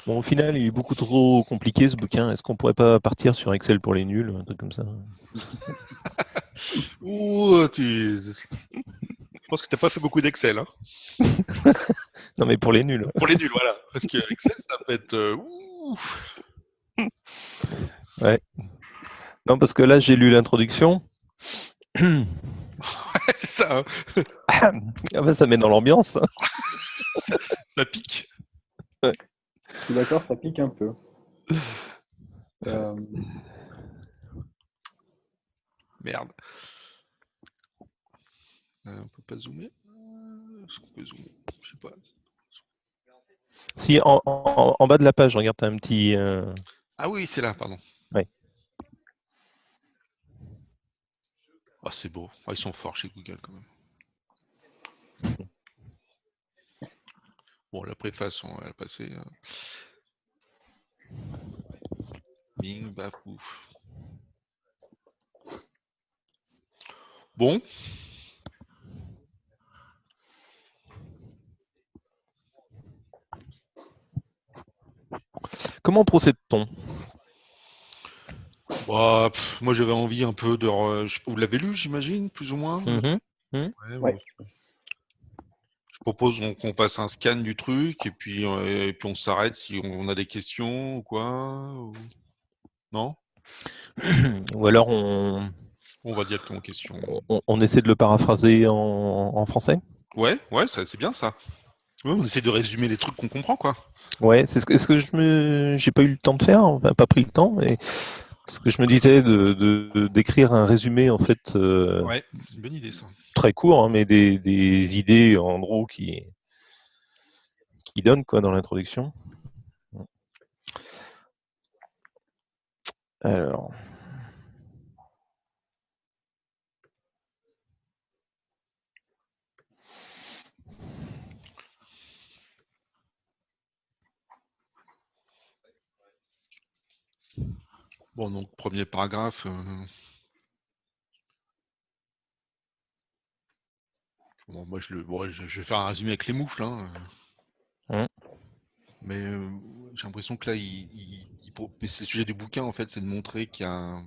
Bon, au final, il est beaucoup trop compliqué ce bouquin. Est-ce qu'on pourrait pas partir sur Excel pour les nuls, un truc comme ça? Ouh, je pense que t'as pas fait beaucoup d'Excel, hein. Non, mais pour les nuls. Pour les nuls, voilà. Parce que Excel, ça peut être. Ouh. Ouais. Non, parce que là, j'ai lu l'introduction. Ouais, c'est ça, hein. Ah bah, ça met dans l'ambiance. Ça, ça pique. Ouais. Je suis d'accord, ça pique un peu. Euh, Merde. On peut pas zoomer. Est-ce qu'on peut zoomer? Je sais pas. Si, en bas de la page, regarde, t'as un petit. Ah oui, c'est là, pardon. Ouais. Ah, c'est beau. Ah, ils sont forts chez Google quand même. Bon, la préface, on va la passer. Bing, baf, bouf. Bon, Comment procède-t-on? bah, moi j'avais envie un peu de. Vous l'avez lu, j'imagine, plus ou moins le Mhm. truc. Mhm. Ouais, ouais. je propose qu'on fasse un scan du truc et puis on s'arrête si on a des questions ou quoi. Non? Ou alors On va directement aux questions. on essaie de le paraphraser en français? Ouais, ouais, c'est bien ça. Ouais, on essaie de résumer les trucs qu'on comprend, quoi. Ouais, c'est ce que j'ai pas eu le temps de faire, enfin, pas pris le temps, et ce que je me disais d'écrire un résumé en fait Ouais, c'est une bonne idée ça. très court, hein, mais des idées en gros qui donnent quoi dans l'introduction. Alors, Bon, donc premier paragraphe. Bon, moi je vais faire un résumé avec les moufles, hein. hein, Mais j'ai l'impression que là, mais c'est le sujet du bouquin en fait, c'est de montrer qu'il y a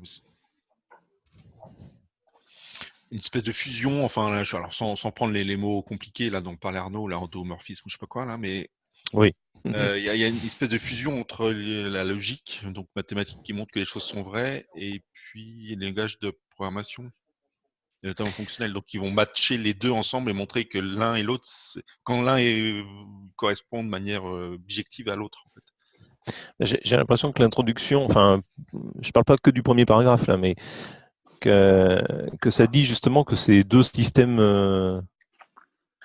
une espèce de fusion. Enfin, là, alors sans prendre les mots compliqués là dont parlait Arnaud, là, endomorphisme ou je sais pas quoi là, mais oui. il y a une espèce de fusion entre la logique, donc mathématique qui montre que les choses sont vraies, et puis les langages de programmation, et notamment fonctionnels, donc ils vont matcher les deux ensemble et montrer que l'un et l'autre, quand correspond de manière objective à l'autre en fait. J'ai l'impression que l'introduction, enfin, je parle pas que du premier paragraphe là, mais que ça dit justement que c'est deux systèmes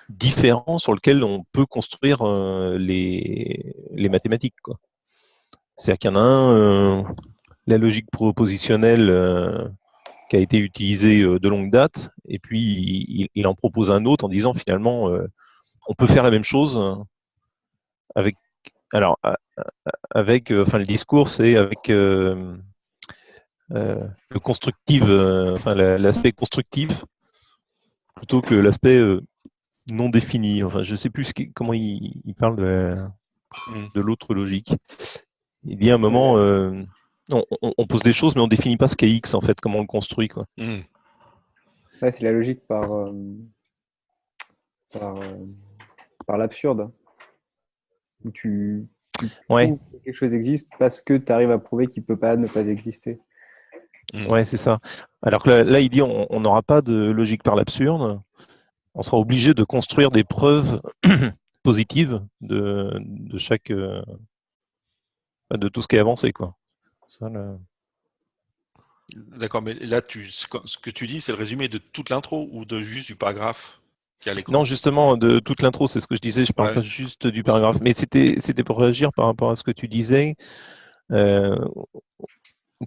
différents sur lesquels on peut construire les mathématiques, quoi. C'est-à-dire qu'il y en a un, la logique propositionnelle qui a été utilisée de longue date, et puis il en propose un autre en disant finalement on peut faire la même chose avec, alors avec, enfin le discours c'est avec le constructif, enfin l'aspect constructif plutôt que l'aspect non défini. Enfin, je sais plus comment il parle Mm. de l'autre logique. Il dit à un moment, on pose des choses, mais on définit pas ce qu'est X en fait, comment on le construit, quoi. Mm. Ouais, c'est la logique par, euh, par l'absurde, où tu Ouais, prouves que quelque chose existe parce que tu arrives à prouver qu'il peut pas ne pas exister. Mm. ouais, c'est ça. Alors que là, il dit, on n'aura pas de logique par l'absurde. On sera obligé de construire des preuves positives de chaque, de tout ce qui est avancé, quoi. Ça, D'accord, mais là, ce que tu dis, c'est le résumé de toute l'intro ou de juste du paragraphe qui est à Non, l'écran? justement, de toute l'intro, c'est ce que je disais. Je parle Ouais, pas juste du oui, paragraphe, mais c'était pour réagir par rapport à ce que tu disais. Euh,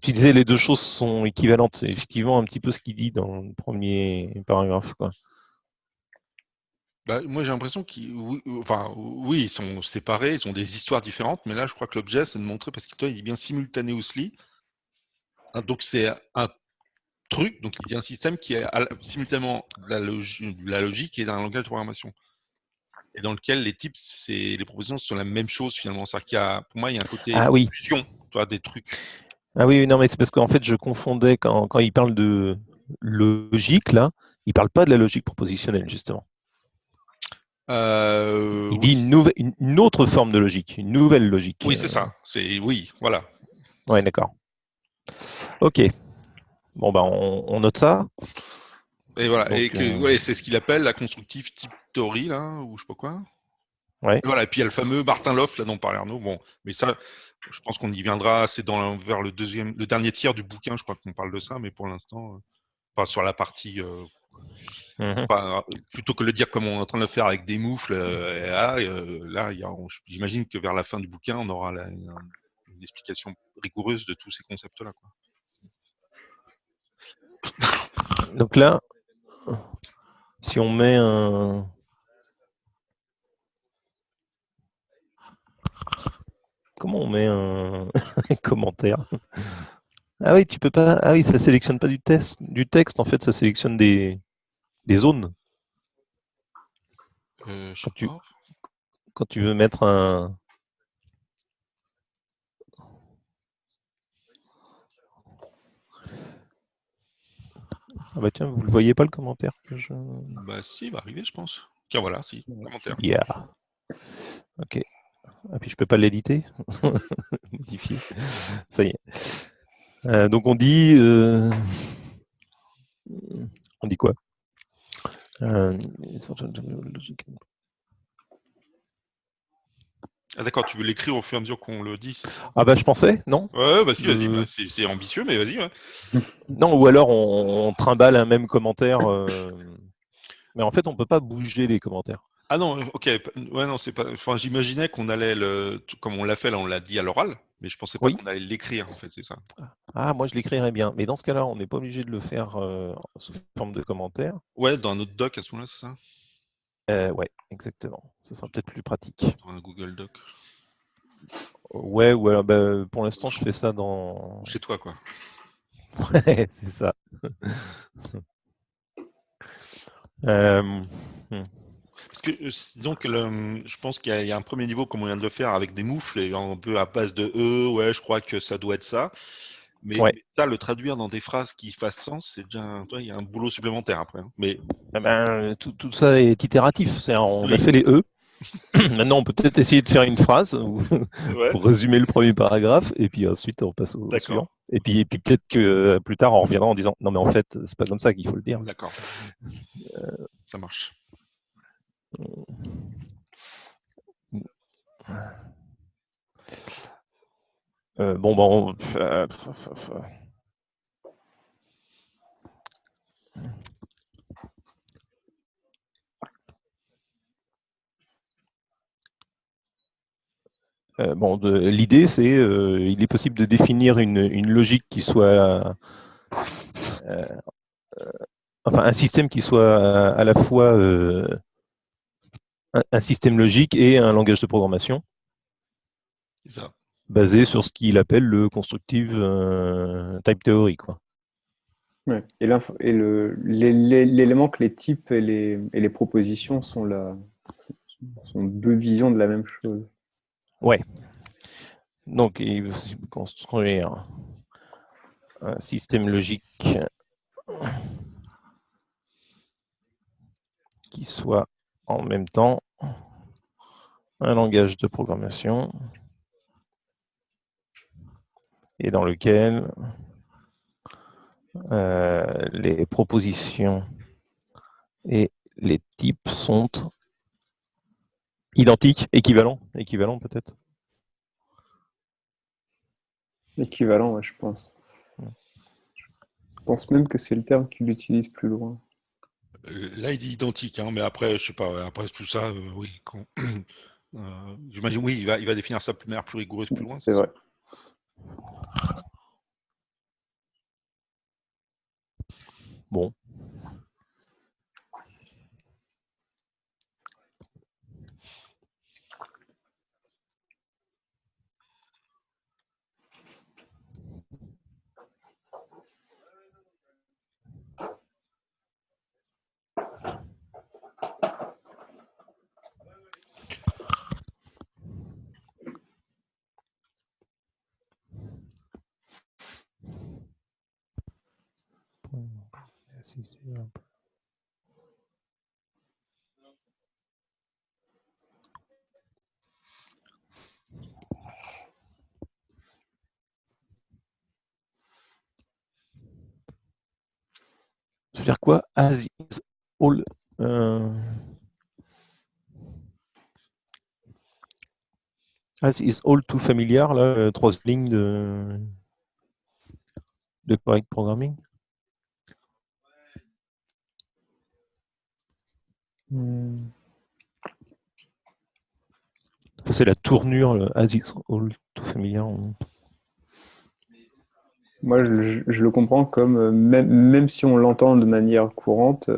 Tu disais les deux choses sont équivalentes. C'est effectivement un petit peu ce qu'il dit dans le premier paragraphe, quoi. bah, moi j'ai l'impression qu'ils, oui, enfin, oui, ils sont séparés, ils ont des histoires différentes, mais là je crois que l'objet c'est de montrer, parce que toi il dit bien simultaneously, hein, donc c'est un truc, donc il dit un système qui est simultanément de la logique et d'un langage de programmation. et dans lequel les tips et les propositions sont la même chose finalement. C'est-à-dire qu'il y a, pour moi, il y a un côté Ah oui. fusion, tu vois, des trucs. Ah oui, non, mais c'est parce qu'en fait, je confondais quand il parle de logique, là, il parle pas de la logique propositionnelle, justement. Il dit Oui, une autre forme de logique, une nouvelle logique. oui, c'est ça. Oui, voilà. Ouais, d'accord. Ok. Bon, bah, on note ça. Et voilà, et Donc, que ouais, c'est ce qu'il appelle la constructive type theory là, ou je sais pas quoi. ouais. Et voilà, et puis il y a le fameux Martin Loff là dont parlait Arnaud. Bon, mais ça, je pense qu'on y viendra. C'est vers le dernier tiers du bouquin, je crois qu'on parle de ça, mais pour l'instant, pas sur la partie. Mhm. Plutôt que de le dire comme on est en train de le faire avec des moufles, là, j'imagine que vers la fin du bouquin, on aura une explication rigoureuse de tous ces concepts-là. Donc là, si on met un. Comment on met un commentaire? Ah oui, tu peux pas. Ah oui, ça sélectionne pas du texte, en fait, ça sélectionne des zones. Je sais Quand tu, pas. quand tu veux mettre un. Ah bah tiens, vous le voyez pas le commentaire que je. Bah si, il va arriver, je pense. Tiens, voilà, si, Ouais. commentaire. Yeah. Ok. Ah puis je peux pas l'éditer. Modifier. Ça y est. Donc on dit quoi? Euh, Ah d'accord, tu veux l'écrire au fur et à mesure qu'on le dit, c'est ça? Ah bah je pensais, non? Ouais, bah si, vas-y, Le- c'est ambitieux, mais vas-y, ouais. Non, ou alors on trimballe un même commentaire. Mais en fait, on peut pas bouger les commentaires. Ah non, ok, ouais, non, c'est pas. Enfin, j'imaginais qu'on allait comme on l'a fait là, on l'a dit à l'oral, mais je pensais pas Oui. qu'on allait l'écrire, en fait, c'est ça. Ah, moi je l'écrirais bien. Mais dans ce cas-là, on n'est pas obligé de le faire sous forme de commentaire. Ouais, dans un autre doc à ce moment-là, c'est ça? Ouais, exactement. Ce sera peut-être plus pratique. Dans un Google Doc. Ouais, ou alors, bah, pour l'instant, je fais ça dans. Chez toi, quoi. Ouais, c'est ça. Euh, hmm. Parce que, disons que je pense qu'il y a un premier niveau, comme on vient de le faire, avec des moufles, et un peu à base de ouais, je crois que ça doit être ça. Mais, Ouais. mais ça, le traduire dans des phrases qui fassent sens, c'est déjà, il y a un boulot supplémentaire après, hein. Mais Eh ben, tout ça est itératif. On a oui, fait les E. Maintenant, on peut peut-être essayer de faire une phrase ouais, pour résumer le premier paragraphe, et puis ensuite on passe au d'accord, suivant. Et puis peut-être que plus tard on reviendra en disant non mais en fait c'est pas comme ça qu'il faut le dire. d'accord, ça marche. Bon bon. Bon, l'idée c'est il est possible de définir une logique qui soit enfin un système qui soit à la fois un système logique et un langage de programmation C'est ça. basé sur ce qu'il appelle le constructive type theory, quoi. Ouais. L'élément que les types et les propositions sont deux visions de la même chose. Ouais. Donc, il veut construire un système logique qui soit en même temps un langage de programmation et dans lequel les propositions et les types sont identiques, équivalents peut-être. Équivalent, ouais, je pense. Je pense même que c'est le terme qu'il utilise plus loin. Là, il dit identique, hein, mais après, je sais pas, après tout ça, oui. J'imagine, oui, il va définir ça de manière plus rigoureuse plus loin, c'est C'est ça. vrai. Bon. Ça veut dire quoi? As is all. As is all too familiar, là, troisième ligne de correct programming. Enfin, c'est la tournure, as is all too familiar. Moi, je le comprends comme, même si on l'entend de manière courante,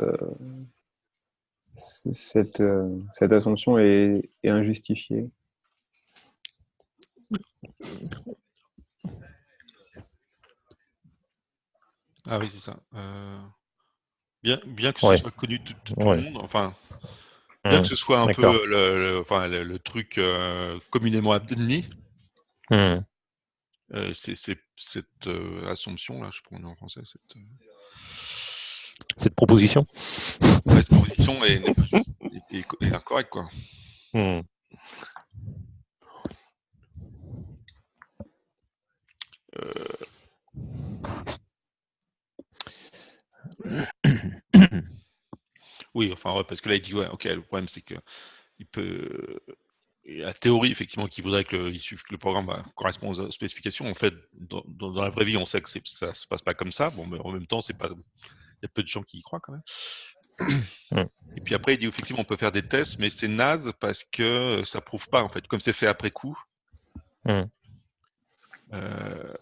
cette assumption est injustifiée. Ah oui, c'est ça. Bien que ce soit connu de tout le monde, enfin, bien que ce soit un peu le truc communément admis, c'est cette assumption-là, je prends en français, cette proposition. Cette proposition est incorrecte, quoi. Oui, enfin, ouais, parce que là, il dit, ouais, ok, le problème, c'est que il peut. La théorie, effectivement, qui voudrait que le programme corresponde aux spécifications. En fait, dans la vraie vie, on sait que ça se passe pas comme ça. Bon, mais en même temps, il y a peu de gens qui y croient quand même. Et puis après, il dit effectivement, on peut faire des tests, mais c'est naze parce que ça prouve pas, en fait. Comme c'est fait après coup.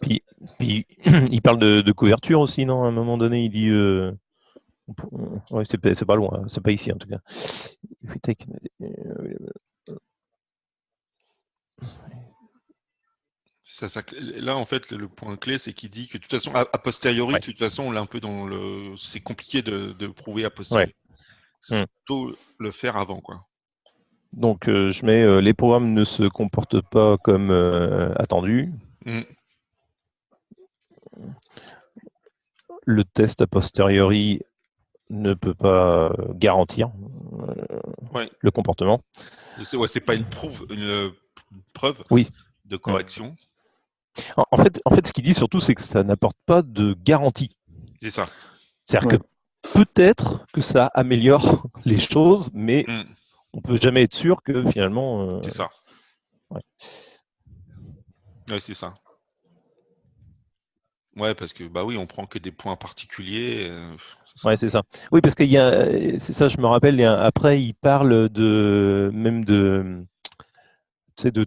Puis, il parle de couverture aussi, non? À un moment donné, il dit. Ouais, c'est pas loin, c'est pas ici en tout cas. Là, en fait, le point clé, c'est qu'il dit que de toute façon, a posteriori, de toute façon, on est un peu dans le. C'est compliqué de prouver a posteriori. C'est plutôt le faire avant, quoi. Donc, je mets les programmes ne se comportent pas comme attendu. Le test a posteriori ne peut pas garantir le comportement. C'est pas une preuve de correction. En fait, ce qu'il dit surtout, c'est que ça n'apporte pas de garantie. C'est ça. C'est-à-dire que peut-être que ça améliore les choses, mais on peut jamais être sûr que finalement. C'est ça. Ouais, c'est ça. Ouais, parce que bah oui, on prend que des points particuliers. Ouais, c'est ça. Oui, parce qu'il y a, c'est ça, je me rappelle. Après, il parle même de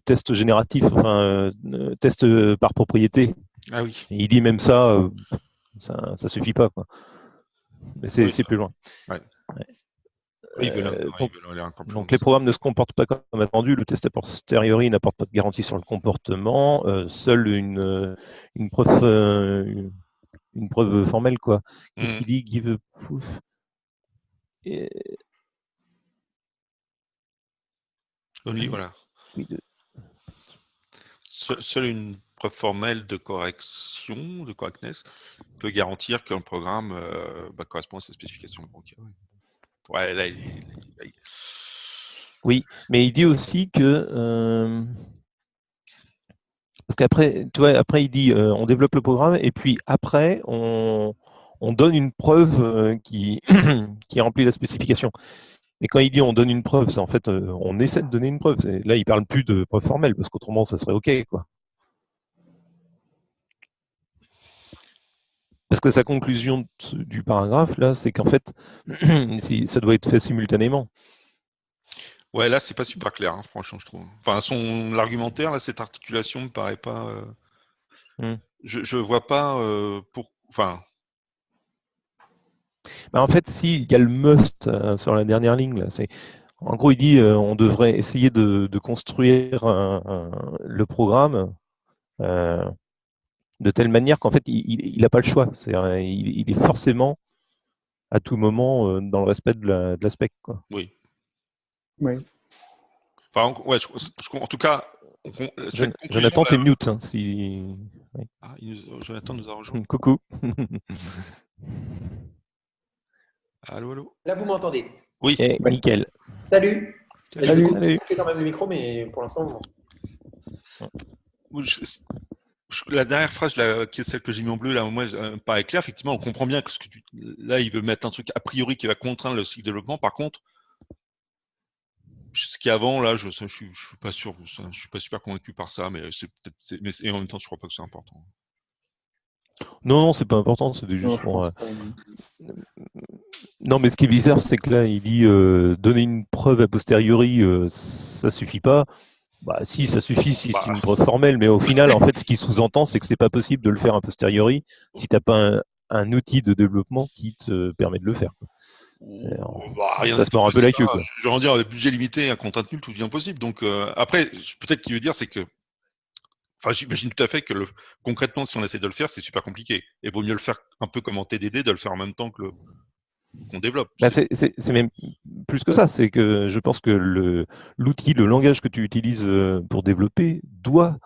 tests génératifs, enfin, tests par propriété. Ah oui. Et il dit même ça, ça suffit pas, quoi. Mais c'est plus loin. Ouais. Donc les programmes ne se comportent pas comme attendu. Le test a posteriori n'apporte pas de garantie sur le comportement. Seule une preuve formelle, quoi. Qu'est-ce qu'il dit? Give a proof. Voilà. Seule une preuve formelle de correction, de correctness, peut garantir qu'un programme correspond à ses spécifications. Okay, ouais, là, Oui, mais il dit aussi que parce qu'après, tu vois, après il dit on développe le programme et puis après on donne une preuve qui remplit la spécification. Mais quand il dit on donne une preuve, c'est en fait on essaie de donner une preuve. Là, il parle plus de preuve formelle parce qu'autrement ça serait ok, quoi. Parce que sa conclusion du paragraphe là, c'est qu'en fait ça doit être fait simultanément. Ouais, là, c'est pas super clair, hein, franchement, je trouve. Enfin, l'argumentaire, là, cette articulation me paraît pas. Je vois pas Enfin. Bah, en fait, si, il y a le must sur la dernière ligne. Là, en gros, il dit on devrait essayer de construire le programme de telle manière qu'en fait, il n'a pas le choix. Il est forcément à tout moment dans le respect de l'aspect. Oui. Oui. Enfin, ouais, en tout cas, Jonathan, t'es mute. Hein, si... oui. Ah, Jonathan nous a rejoint. Coucou. Allô, allô. Là, vous m'entendez? Oui. Et nickel. Salut. Je vais Salut. Salut. couper quand même le micro, mais pour l'instant, vous m'entendez. La dernière phrase, qui est celle que j'ai mis en bleu, là, moi, me paraît claire. Effectivement, on comprend bien que là, il veut mettre un truc a priori qui va contraindre le cycle de développement. Par contre, ce qui est avant, là, je suis pas sûr. Je suis pas super convaincu par ça, mais et en même temps, je crois pas que c'est important. Non, c'est pas important, c'était Non, juste je pour. pense pas. Non, mais ce qui est bizarre, c'est que là, il dit donner une preuve a posteriori, ça suffit pas. Bah, si, ça suffit si c'est une preuve formelle, mais au final, en fait, ce qui sous-entend, c'est que c'est pas possible de le faire a posteriori si t'as pas un outil de développement qui te permet de le faire. Ça se mord un peu la queue, quoi. Je veux dire, avec budget limité, un contrainte nulle, tout devient possible. Donc après, peut-être qu'il veut dire, c'est que. Enfin, j'imagine tout à fait que concrètement, si on essaie de le faire, c'est super compliqué. Et vaut mieux le faire un peu comme en TDD, de le faire en même temps qu'on développe. Bah, c'est même plus que ça. C'est que je pense que l'outil, le langage que tu utilises pour développer doit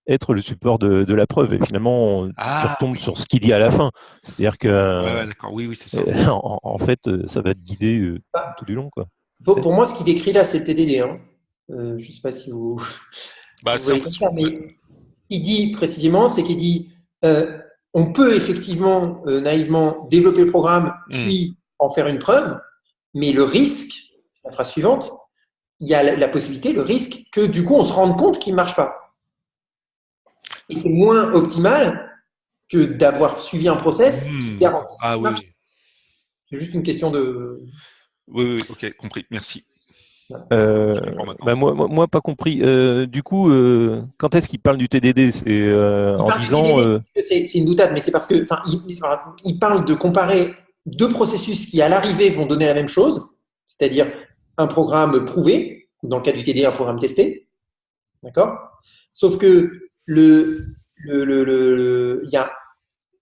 être le support de la preuve. Et finalement, tu retombes sur ce qu'il dit à la fin. C'est-à-dire que, Ouais, d'accord. Oui, c'est ça. en fait, ça va te guider tout du long, quoi. Pour moi, ce qu'il décrit là, c'est le TDD. Hein. Je ne sais pas si vous, Bah, si vous voyez comme ça, mais il dit précisément, c'est qu'il dit on peut effectivement, naïvement, développer le programme, puis en faire une preuve, mais le risque, c'est la phrase suivante, il y a la possibilité, le risque, que du coup, on se rende compte qu'il ne marche pas. Et c'est moins optimal que d'avoir suivi un process qui garantit ça. Ah oui. C'est juste une question de. Oui, ok, compris. Merci. Bah moi, pas compris. Du coup, quand est-ce qu'il parle du TDD? C'est en disant. C'est une boutade, mais c'est parce que, il parle de comparer deux processus qui, à l'arrivée, vont donner la même chose, c'est-à-dire un programme prouvé, ou dans le cas du TDD, un programme testé. D'accord? Sauf que il y a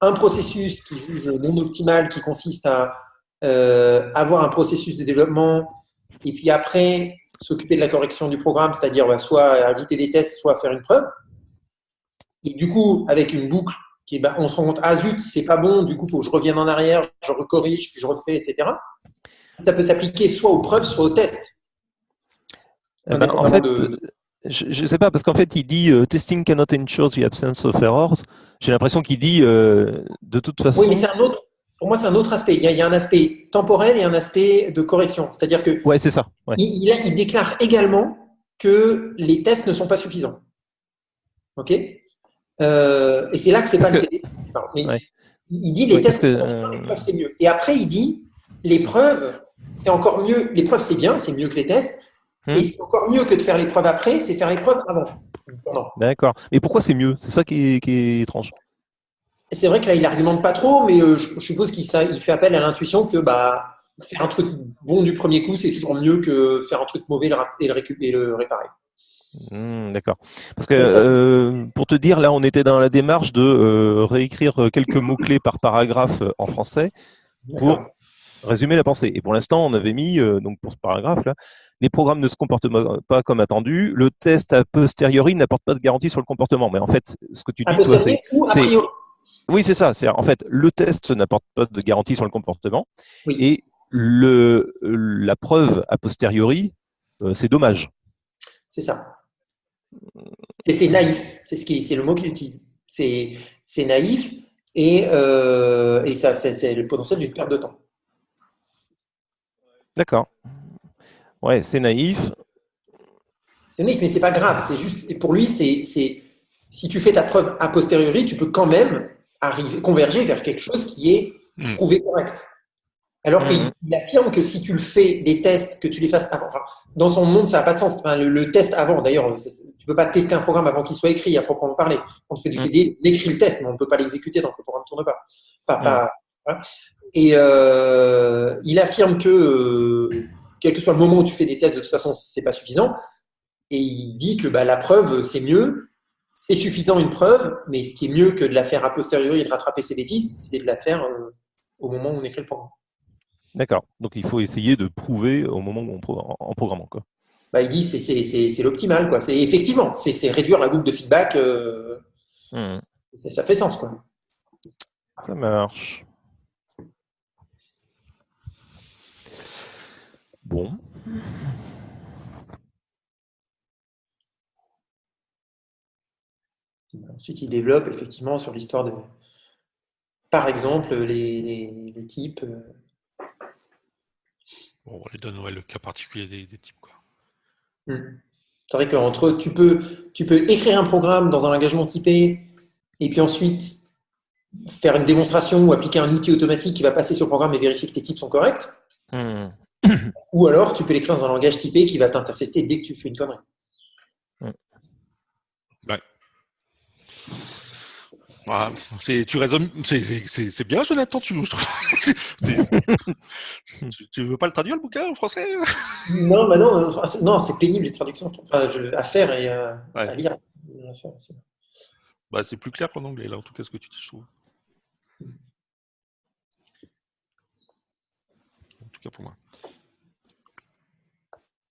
un processus qui juge non optimal, qui consiste à avoir un processus de développement et puis après s'occuper de la correction du programme, c'est-à-dire soit ajouter des tests, soit faire une preuve. Et du coup, avec une boucle qui on se rend compte, ah zut, c'est pas bon, du coup, il faut que je revienne en arrière, je recorrige, puis je refais, etc. Ça peut s'appliquer soit aux preuves, soit aux tests. En fait, je ne sais pas, parce qu'en fait, il dit testing cannot ensure the absence of errors. J'ai l'impression qu'il dit de toute façon. Oui, mais pour moi, c'est un autre aspect. Il y a un aspect temporel et un aspect de correction. C'est-à-dire que. Ouais, c'est ça. Ouais. Il déclare également que les tests ne sont pas suffisants. OK? Et c'est là que c'est pas le TDD. Ouais. Il dit les tests, les preuves, c'est mieux. Et après, il dit les preuves, c'est encore mieux. Les preuves, c'est bien, c'est mieux que les tests. Et c'est encore mieux que de faire les preuves après, c'est faire les preuves avant. D'accord. Mais pourquoi c'est mieux? C'est ça qui est étrange. C'est vrai que là, il n'argumente pas trop, mais je suppose qu'il fait appel à l'intuition que faire un truc bon du premier coup, c'est toujours mieux que faire un truc mauvais et le réparer. D'accord. Parce que pour te dire, là, on était dans la démarche de réécrire quelques mots-clés par paragraphe en français pour résumer la pensée. Et pour l'instant, on avait mis, donc pour ce paragraphe-là, les programmes ne se comportent pas comme attendu. Le test a posteriori n'apporte pas de garantie sur le comportement. Mais en fait, ce que tu dis, toi, c'est. Oui, c'est ça. En fait, le test n'apporte pas de garantie sur le comportement. Oui. Et la preuve a posteriori, c'est dommage. C'est ça. C'est naïf. C'est le mot qu'il utilise. C'est naïf et ça, c'est le potentiel d'une perte de temps. D'accord. Ouais, c'est naïf. C'est naïf, mais c'est pas grave. C'est juste, pour lui, si tu fais ta preuve a posteriori, tu peux quand même converger vers quelque chose qui est prouvé correct. Alors qu'il affirme que si tu le fais des tests, que tu les fasses avant, dans son monde, ça n'a pas de sens. Enfin, le test avant, d'ailleurs, tu ne peux pas tester un programme avant qu'il soit écrit, à proprement parler. Quand on fait du TD, on écrit le test, mais on ne peut pas l'exécuter tant que le programme ne tourne pas. Voilà. Et il affirme que quel que soit le moment où tu fais des tests, de toute façon, ce n'est pas suffisant. Et il dit que la preuve, c'est mieux. C'est suffisant une preuve, mais ce qui est mieux que de la faire a posteriori et de rattraper ses bêtises, c'est de la faire au moment où on écrit le programme. D'accord. Donc il faut essayer de prouver au moment où en programmant, quoi. Il dit c'est l'optimal, quoi. C'est effectivement, c'est réduire la boucle de feedback. Ça fait sens, quoi. Ça marche. Bon. Ensuite, il développe effectivement sur l'histoire de, par exemple, les types. Bon, on les donne le cas particulier des types, quoi. C'est vrai qu'entre eux, tu peux écrire un programme dans un langage non typé et puis ensuite faire une démonstration ou appliquer un outil automatique qui va passer sur le programme et vérifier que tes types sont corrects. Ou alors, tu peux l'écrire dans un langage typé qui va t'intercepter dès que tu fais une connerie. Ouais. Voilà. Tu raisonnes, c'est bien, Jonathan, je trouve. Tu veux pas le traduire, le bouquin, en français? Non, bah non, non, c'est pénible les traductions. Enfin, à faire et Ouais. à lire. Bah, c'est plus clair qu'en anglais, là, en tout cas, ce que tu dis, je trouve. En tout cas, pour moi.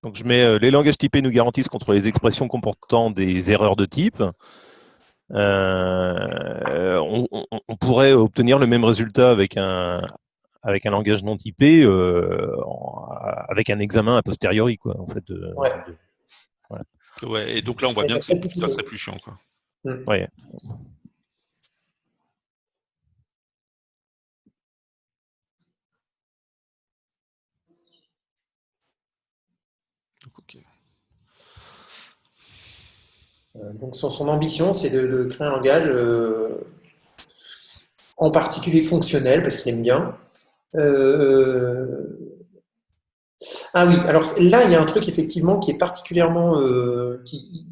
Donc je mets les langages typés nous garantissent contre les expressions comportant des erreurs de type. On pourrait obtenir le même résultat avec un langage non typé, avec un examen a posteriori, quoi, en fait. Ouais. Voilà. Ouais, et donc là, on voit bien que ça serait plus chiant, quoi. Ouais. Ok. Donc son ambition, c'est de créer un langage en particulier fonctionnel, parce qu'il aime bien. Ah oui, alors là, il y a un truc effectivement qui est particulièrement qui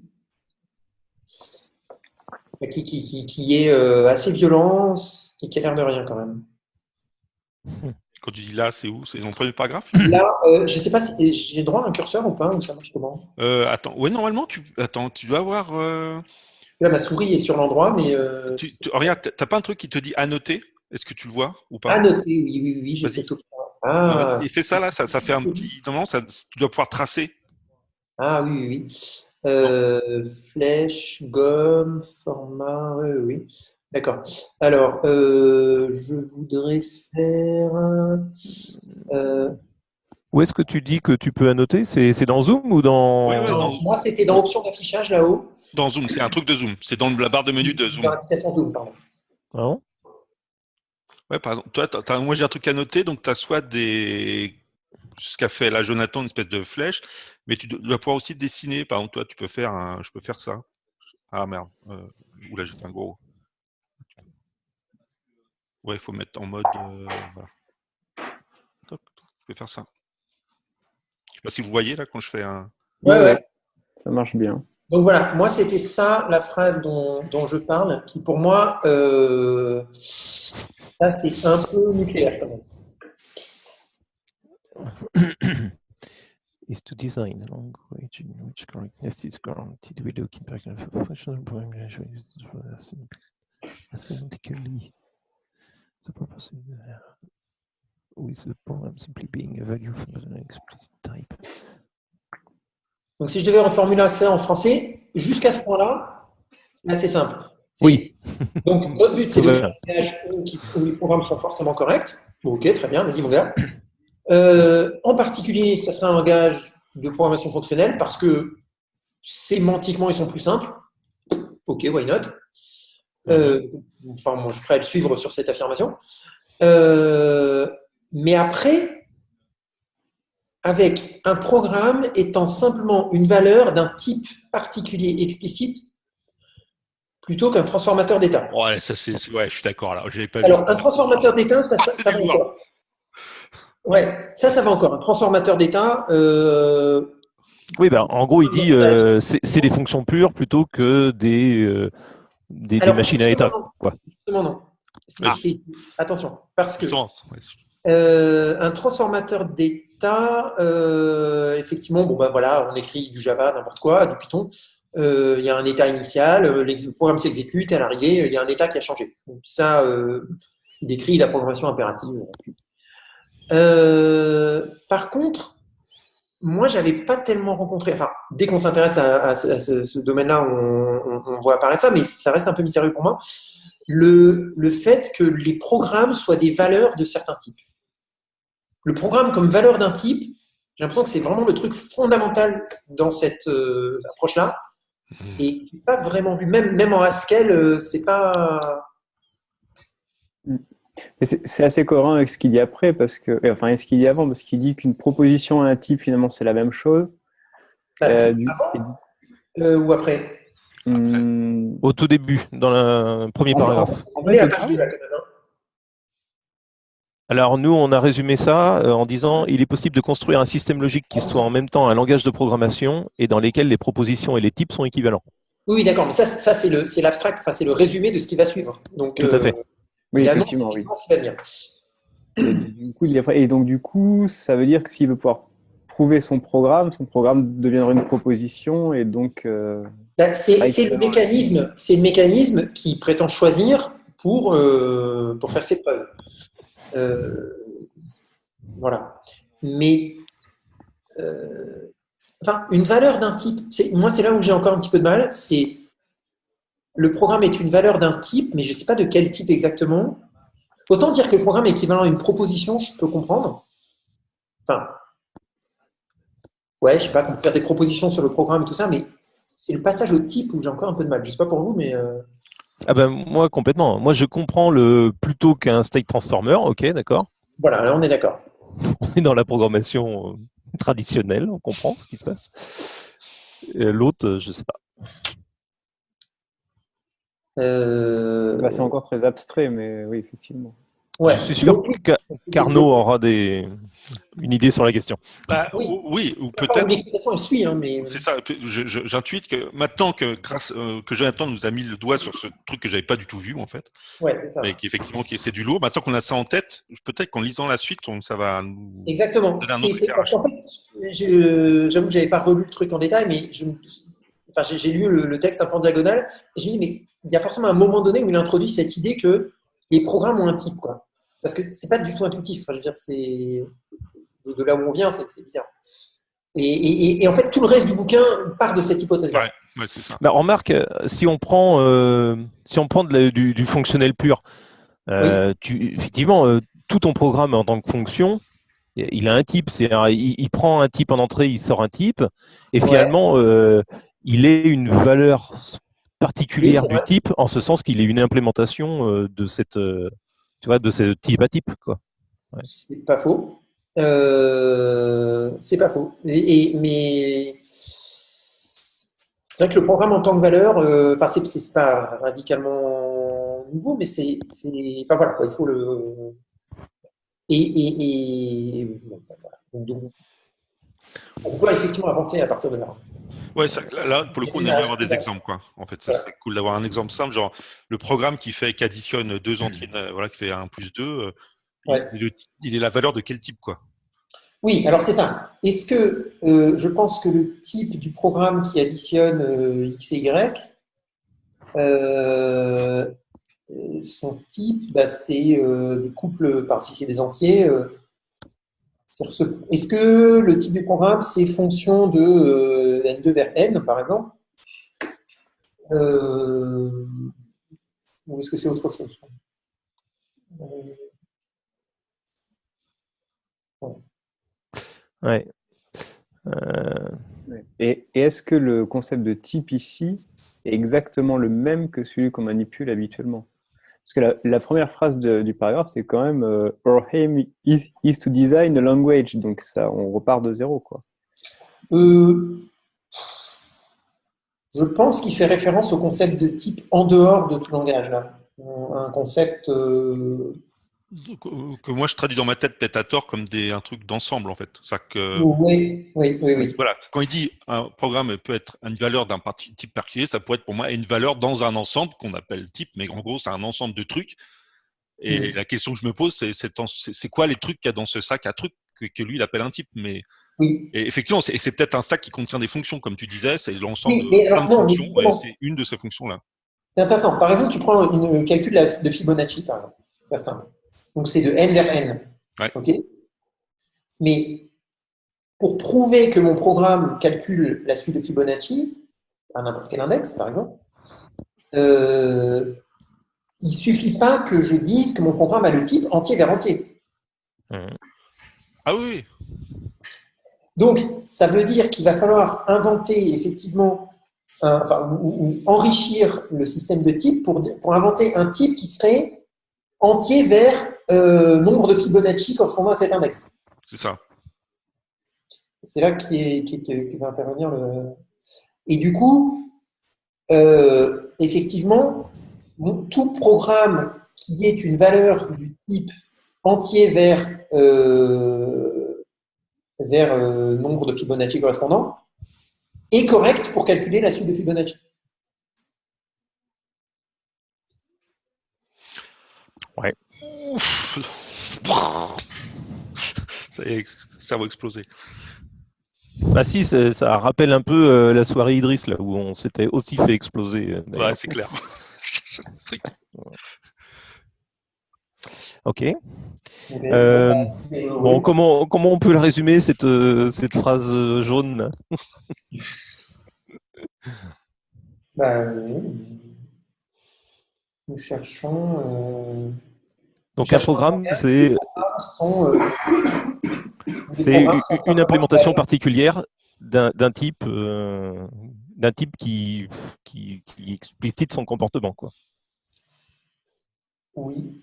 est assez violent et qui a l'air de rien quand même. Quand tu dis là, c'est où? C'est dans le premier paragraphe? Là, je ne sais pas si j'ai droit à un curseur ou pas, ou ça marche comment? Attends, ouais, normalement, tu dois avoir. Là, ma souris est sur l'endroit, mais Regarde, t'as pas un truc qui te dit annoter? Est-ce que tu le vois ou pas? annoter, oui, j'ai Vas-y. cette option. Ah, Et fais ça là, ça fait un petit. Normalement, tu dois pouvoir tracer. ah oui. Flèche, gomme, format, oui. D'accord. Alors, je voudrais faire. Où est-ce que tu dis que tu peux annoter? C'est dans Zoom ou dans… Ouais, Non, moi, c'était dans option d'affichage là-haut. dans Zoom, c'est un truc de Zoom. C'est dans la barre de menu de Zoom. Dans l'application Zoom, pardon. Ah bon? Ouais, par exemple, toi, moi j'ai un truc à noter, donc tu as soit ce qu'a fait là Jonathan, une espèce de flèche, mais tu dois pouvoir aussi dessiner. Par exemple, toi, tu peux faire je peux faire ça. Ah merde. Oula, j'ai fait un gros. Ouais, il faut mettre en mode. Voilà. Toc, toc, je peux faire ça. Je sais pas si vous voyez là quand je fais un. Ouais. Ça marche bien. Donc voilà, moi, c'était ça la phrase dont je parle, qui pour moi, ça, c'est un peu nucléaire quand même. Is to design a language in which correctness is guaranteed with looking back and professional programming aesthetically. The purpose with the program simply being a value from an explicit type. Donc si je devais reformuler ça en français, jusqu'à ce point-là, c'est assez simple. Oui. Donc notre but, c'est de faire un langage où les programmes sont forcément corrects. Bon, ok, très bien, vas-y mon gars. En particulier, ça serait un langage de programmation fonctionnelle parce que sémantiquement, ils sont plus simples. Ok, why not? Enfin, moi, je suis prêt à le suivre sur cette affirmation. Mais après, avec un programme étant simplement une valeur d'un type particulier explicite plutôt qu'un transformateur d'état. Ouais, ça ouais, je suis d'accord là. Alors, un transformateur d'état, ça va encore. Ouais, ça va encore. Un transformateur d'état. Oui, ben, en gros, il dit c'est des fonctions pures plutôt que des machines à état. Quoi. Justement, non. Attention, parce que un transformateur d'état, effectivement, bon ben voilà, on écrit du Java, n'importe quoi, du Python. Il y a un état initial, le programme s'exécute, et à l'arrivée, il y a un état qui a changé. Donc ça décrit la programmation impérative. Par contre, moi, j'avais pas tellement rencontré. Enfin, dès qu'on s'intéresse à ce domaine-là, on voit apparaître ça, mais ça reste un peu mystérieux pour moi. Le fait que les programmes soient des valeurs de certains types. Le programme comme valeur d'un type, J'ai l'impression que c'est vraiment le truc fondamental dans cette approche-là. Et c'est pas vraiment vu. Même en Haskell, c'est pas. Mais c'est assez cohérent avec ce qu'il dit après, parce que, enfin, et ce qu'il dit avant, parce qu'il dit qu'une proposition à un type, finalement, c'est la même chose. Avant ou après? Au tout début, dans le premier paragraphe. On est à page 2 là, quand même. Hein. Alors nous, on a résumé ça en disant il est possible de construire un système logique qui soit en même temps un langage de programmation et dans lesquels les propositions et les types sont équivalents. Oui, d'accord, mais ça c'est l'abstract, enfin, c'est le résumé de ce qui va suivre. Donc, tout à fait. Oui, effectivement, oui. Ce qui va venir. Et donc, du coup, ça veut dire que s'il veut pouvoir prouver son programme deviendra une proposition et donc. C'est le mécanisme qui prétend choisir pour faire ses preuves. Voilà. Mais une valeur d'un type, moi c'est là où j'ai encore un petit peu de mal, c'est le programme est une valeur d'un type, mais je ne sais pas de quel type exactement. Autant dire que le programme est équivalent à une proposition, je peux comprendre. Enfin, ouais, je sais pas, faire des propositions sur le programme et tout ça, mais c'est le passage au type où j'ai encore un peu de mal. Je ne sais pas pour vous, mais... Ah ben, moi, complètement. Moi, je comprends plutôt qu'un state transformer, ok, d'accord. Voilà, là, on est d'accord. On est dans la programmation traditionnelle, on comprend ce qui se passe. L'autre, je ne sais pas. C'est encore très abstrait, mais oui, effectivement. Ouais. Je suis sûr qu'Arnaud aura une idée sur la question. Bah, oui, ou peut-être. L'explication, elle suit, hein, mais. C'est ça. J'intuite que maintenant que que Jonathan nous a mis le doigt sur ce truc que j'avais pas du tout vu en fait, ouais, ça. mais qui effectivement c'est du lourd. Maintenant qu'on a ça en tête, peut-être qu'en lisant la suite, ça va nous. Exactement. Parce qu'en fait, j'avoue que j'avais pas relu le truc en détail, mais j'ai lu le texte un peu en diagonale et je me dis mais il y a forcément un moment donné où il introduit cette idée que les programmes ont un type, quoi. Parce que c'est pas du tout intuitif. Enfin, je veux dire, c'est de là où on vient, c'est bizarre. Et en fait, tout le reste du bouquin part de cette hypothèse-là. Ouais, c'est ça. Bah, remarque, si on prend du fonctionnel pur, effectivement, tout ton programme en tant que fonction, il a un type. C'est-à-dire, il prend un type en entrée, il sort un type, et finalement, il est une valeur particulière du type, en ce sens qu'il est une implémentation de cette, de ce type à type, quoi. Ouais. C'est pas faux. C'est pas faux. Mais c'est vrai que le programme en tant que valeur, c'est pas radicalement nouveau, mais c'est, enfin voilà, quoi, il faut le. Donc, on peut effectivement avancer à partir de là. Ouais, là, pour le coup, on aimerait avoir des exemples, quoi. En fait, ça serait cool d'avoir un exemple simple, genre le programme qui additionne deux entrées, qui fait 1 plus 2, il est la valeur de quel type, quoi? Oui, alors c'est ça. Est-ce que je pense que le type du programme qui additionne X et Y, son type, c'est des couples, si c'est des entiers. Est-ce que le type du programme, c'est fonction de n2 vers n, par exemple, ou est-ce que c'est autre chose? Ouais. Et est-ce que le concept de type ici est exactement le même que celui qu'on manipule habituellement? Parce que la première phrase du paragraphe, c'est quand même Our aim is to design a language. Donc ça, on repart de zéro, quoi. Je pense qu'il fait référence au concept de type en dehors de tout langage, là. Un concept... que moi je traduis dans ma tête peut-être à tort comme un truc d'ensemble en fait. Ça que... Oui. Voilà, quand il dit un programme peut être une valeur d'un type particulier, ça pourrait être pour moi une valeur dans un ensemble qu'on appelle type, mais en gros c'est un ensemble de trucs. Et la question que je me pose, c'est quoi les trucs qu'il y a dans ce sac à trucs que lui il appelle un type, mais et effectivement c'est peut-être un sac qui contient des fonctions comme tu disais, c'est l'ensemble de plein de fonctions et c'est une de ces fonctions là. C'est intéressant. Par exemple, tu prends une calcul de Fibonacci par exemple, vers simple. Donc, c'est de n vers n. Ouais. OK ? Mais pour prouver que mon programme calcule la suite de Fibonacci, à n'importe quel index, par exemple, il ne suffit pas que je dise que mon programme a le type entier vers entier. Ah oui. Donc, ça veut dire qu'il va falloir inventer effectivement, ou enrichir le système de type pour inventer un type qui serait entier vers nombre de Fibonacci correspondant à cet index. C'est ça. C'est là qui va intervenir le... Et du coup, effectivement, tout programme qui est une valeur du type entier vers nombre de Fibonacci correspondant est correct pour calculer la suite de Fibonacci. Ouais. Ça y est, ça va exploser. Bah si, ça rappelle un peu la soirée Idriss, là, où on s'était aussi fait exploser. Ouais, c'est clair. Ok. Bon, comment on peut la résumer, cette phrase jaune? Nous cherchons... Donc un programme, c'est une implémentation particulière d'un type qui explicite son comportement, quoi. Oui.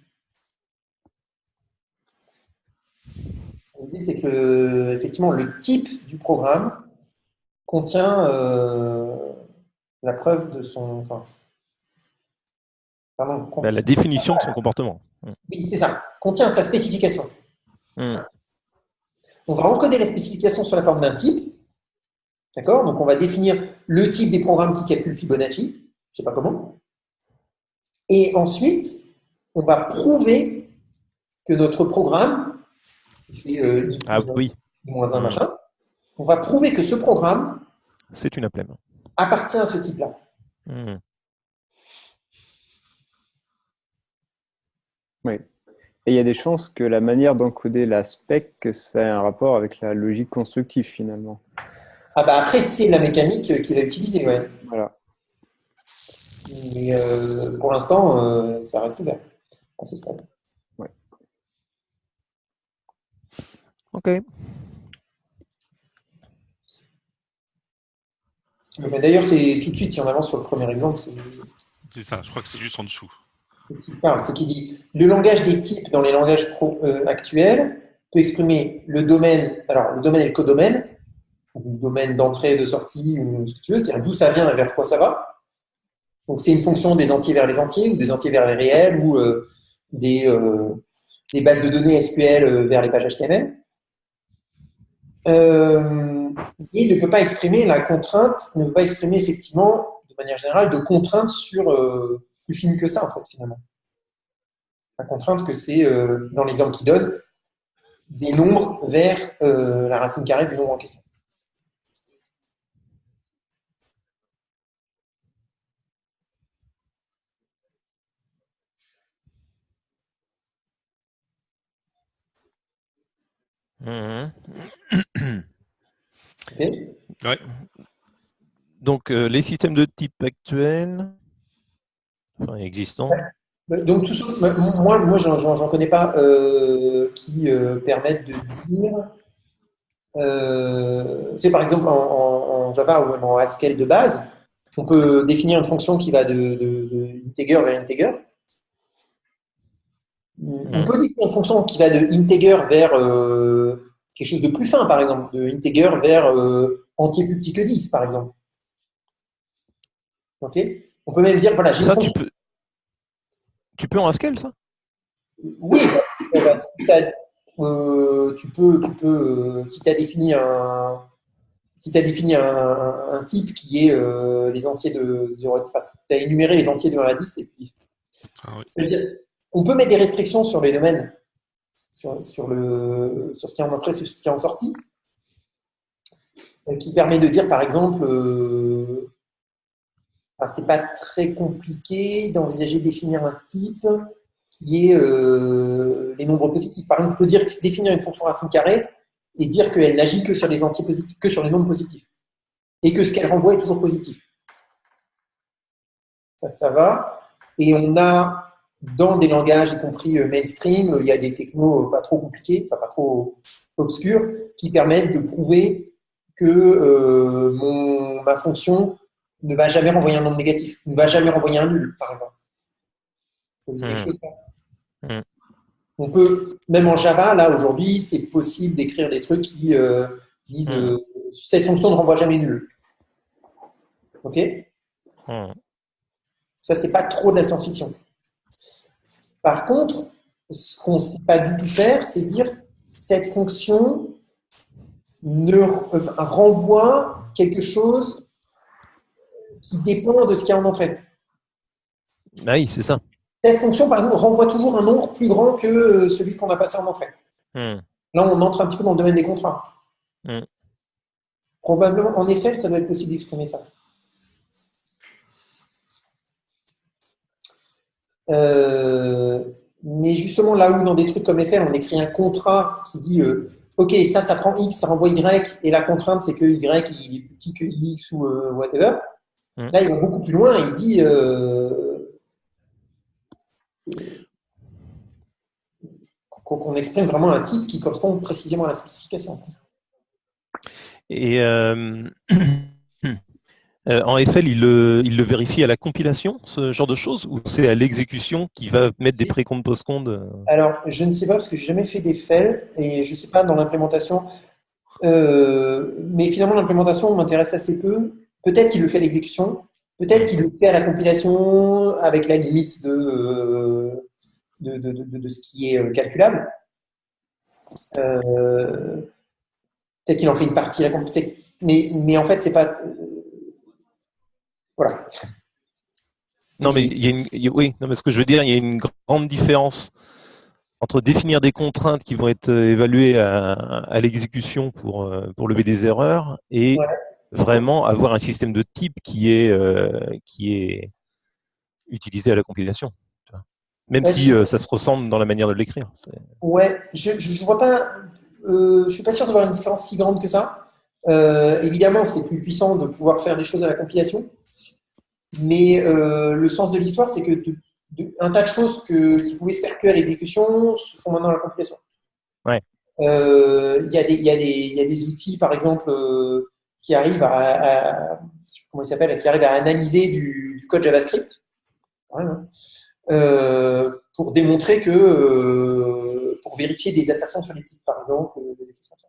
L'idée, c'est que effectivement, le type du programme contient la preuve de son... Enfin, pardon, La définition de son comportement. Oui, c'est ça. Contient sa spécification. On va encoder la spécification sur la forme d'un type. D'accord? Donc, on va définir le type des programmes qui calculent Fibonacci. Je ne sais pas comment. Et ensuite, on va prouver que notre programme, qui fait I-1 machin, on va prouver que ce programme c'est une applème. Appartient à ce type-là. Oui. Et il y a des chances que la manière d'encoder la spec, ça ait un rapport avec la logique constructive, finalement. Ah bah après, c'est la mécanique qu'il a utilisée, ouais. Voilà. Mais pour l'instant, ça reste ouvert à ce stade. Ouais. Ok. Mais d'ailleurs, c'est tout de suite, si on avance sur le premier exemple, c'est ça, je crois que c'est juste en dessous. C'est qu'il dit le langage des types dans les langages actuels peut exprimer le domaine, alors le domaine et le codomaine, le domaine d'entrée et de sortie, ou ce que tu veux, c'est-à-dire d'où ça vient et vers quoi ça va. Donc c'est une fonction des entiers vers les entiers, ou des entiers vers les réels, ou des bases de données SQL vers les pages HTML. Et ne peut pas exprimer la contrainte, ne peut pas exprimer effectivement, de manière générale, de contrainte sur plus fine que ça, en fait, finalement. La contrainte que c'est, dans l'exemple qu'il donne, des nombres vers la racine carrée du nombre en question. Okay. Ouais. Donc, les systèmes de type actuels, enfin existants. Donc, tout ça, moi j'en connais pas qui permettent de dire. Tu sais, par exemple, en Java ou même en Haskell de base, on peut définir une fonction qui va de integer vers integer. On peut définir une fonction qui va de integer vers quelque chose de plus fin, par exemple, de integer vers entier plus petit que 10, par exemple. Ok? On peut même dire, voilà, j'ai une fonction... Tu peux en Haskell, ça? Oui, si tu as défini un type qui est les entiers de 0 à 10, enfin, tu as énuméré les entiers de 1 à 10, et puis, je veux dire, on peut mettre des restrictions sur les domaines, sur ce qui est en entrée, sur ce qui est en sortie, qui permet de dire, par exemple, c'est pas très compliqué d'envisager de définir un type qui est les nombres positifs. Par exemple, je peux définir une fonction racine carrée et dire qu'elle n'agit que sur les entiers positifs, que sur les nombres positifs, et que ce qu'elle renvoie est toujours positif. Ça va. Et on a, dans des langages, y compris mainstream, il y a des technos pas trop compliqués, enfin pas trop obscurs qui permettent de prouver que ma fonction ne va jamais renvoyer un nombre négatif, ne va jamais renvoyer un nul, par exemple. Ça vous dit quelque chose, ça ? On peut, même en Java, là, aujourd'hui, c'est possible d'écrire des trucs qui disent cette fonction ne renvoie jamais nul. OK ? Ça, c'est pas trop de la science-fiction. Par contre, ce qu'on ne sait pas du tout faire, c'est dire cette fonction renvoie quelque chose qui dépend de ce qu'il y a en entrée. Ah oui, c'est ça. Cette fonction, par exemple, renvoie toujours un nombre plus grand que celui qu'on a passé en entrée. Là, on entre un petit peu dans le domaine des contrats. Probablement, en effet, ça doit être possible d'exprimer ça. Mais justement, là où dans des trucs comme FR, on écrit un contrat qui dit OK, ça prend X, ça renvoie Y, et la contrainte, c'est que Y il est plus petit que X ou whatever. Là, il va beaucoup plus loin et il dit qu'on exprime vraiment un type qui correspond précisément à la spécification. Et en FL, il le vérifie à la compilation, ce genre de choses, ou c'est à l'exécution qui va mettre des précomptes postcomptes? Alors, je ne sais pas parce que je n'ai jamais fait des FL et je ne sais pas dans l'implémentation. Mais finalement, l'implémentation m'intéresse assez peu. Peut-être qu'il le fait à l'exécution, peut-être qu'il le fait à la compilation avec la limite de ce qui est calculable. Peut-être qu'il en fait une partie à la compilation, mais en fait, c'est pas. Voilà. Non, mais oui, non, mais ce que je veux dire, il y a une grande différence entre définir des contraintes qui vont être évaluées à l'exécution pour lever des erreurs et vraiment avoir un système de type qui est utilisé à la compilation. Même si ça se ressemble dans la manière de l'écrire. Ouais, je vois pas. Je suis pas sûr de voir une différence si grande que ça. Évidemment, c'est plus puissant de pouvoir faire des choses à la compilation. Mais le sens de l'histoire, c'est que un tas de choses qui pouvaient se faire que à l'exécution se font maintenant à la compilation. Ouais. Il y a des outils, par exemple, qui arrivent comment il s'appelle, qui arrivent à analyser du code JavaScript, pour démontrer que, pour vérifier des assertions sur les types, par exemple, des choses comme ça.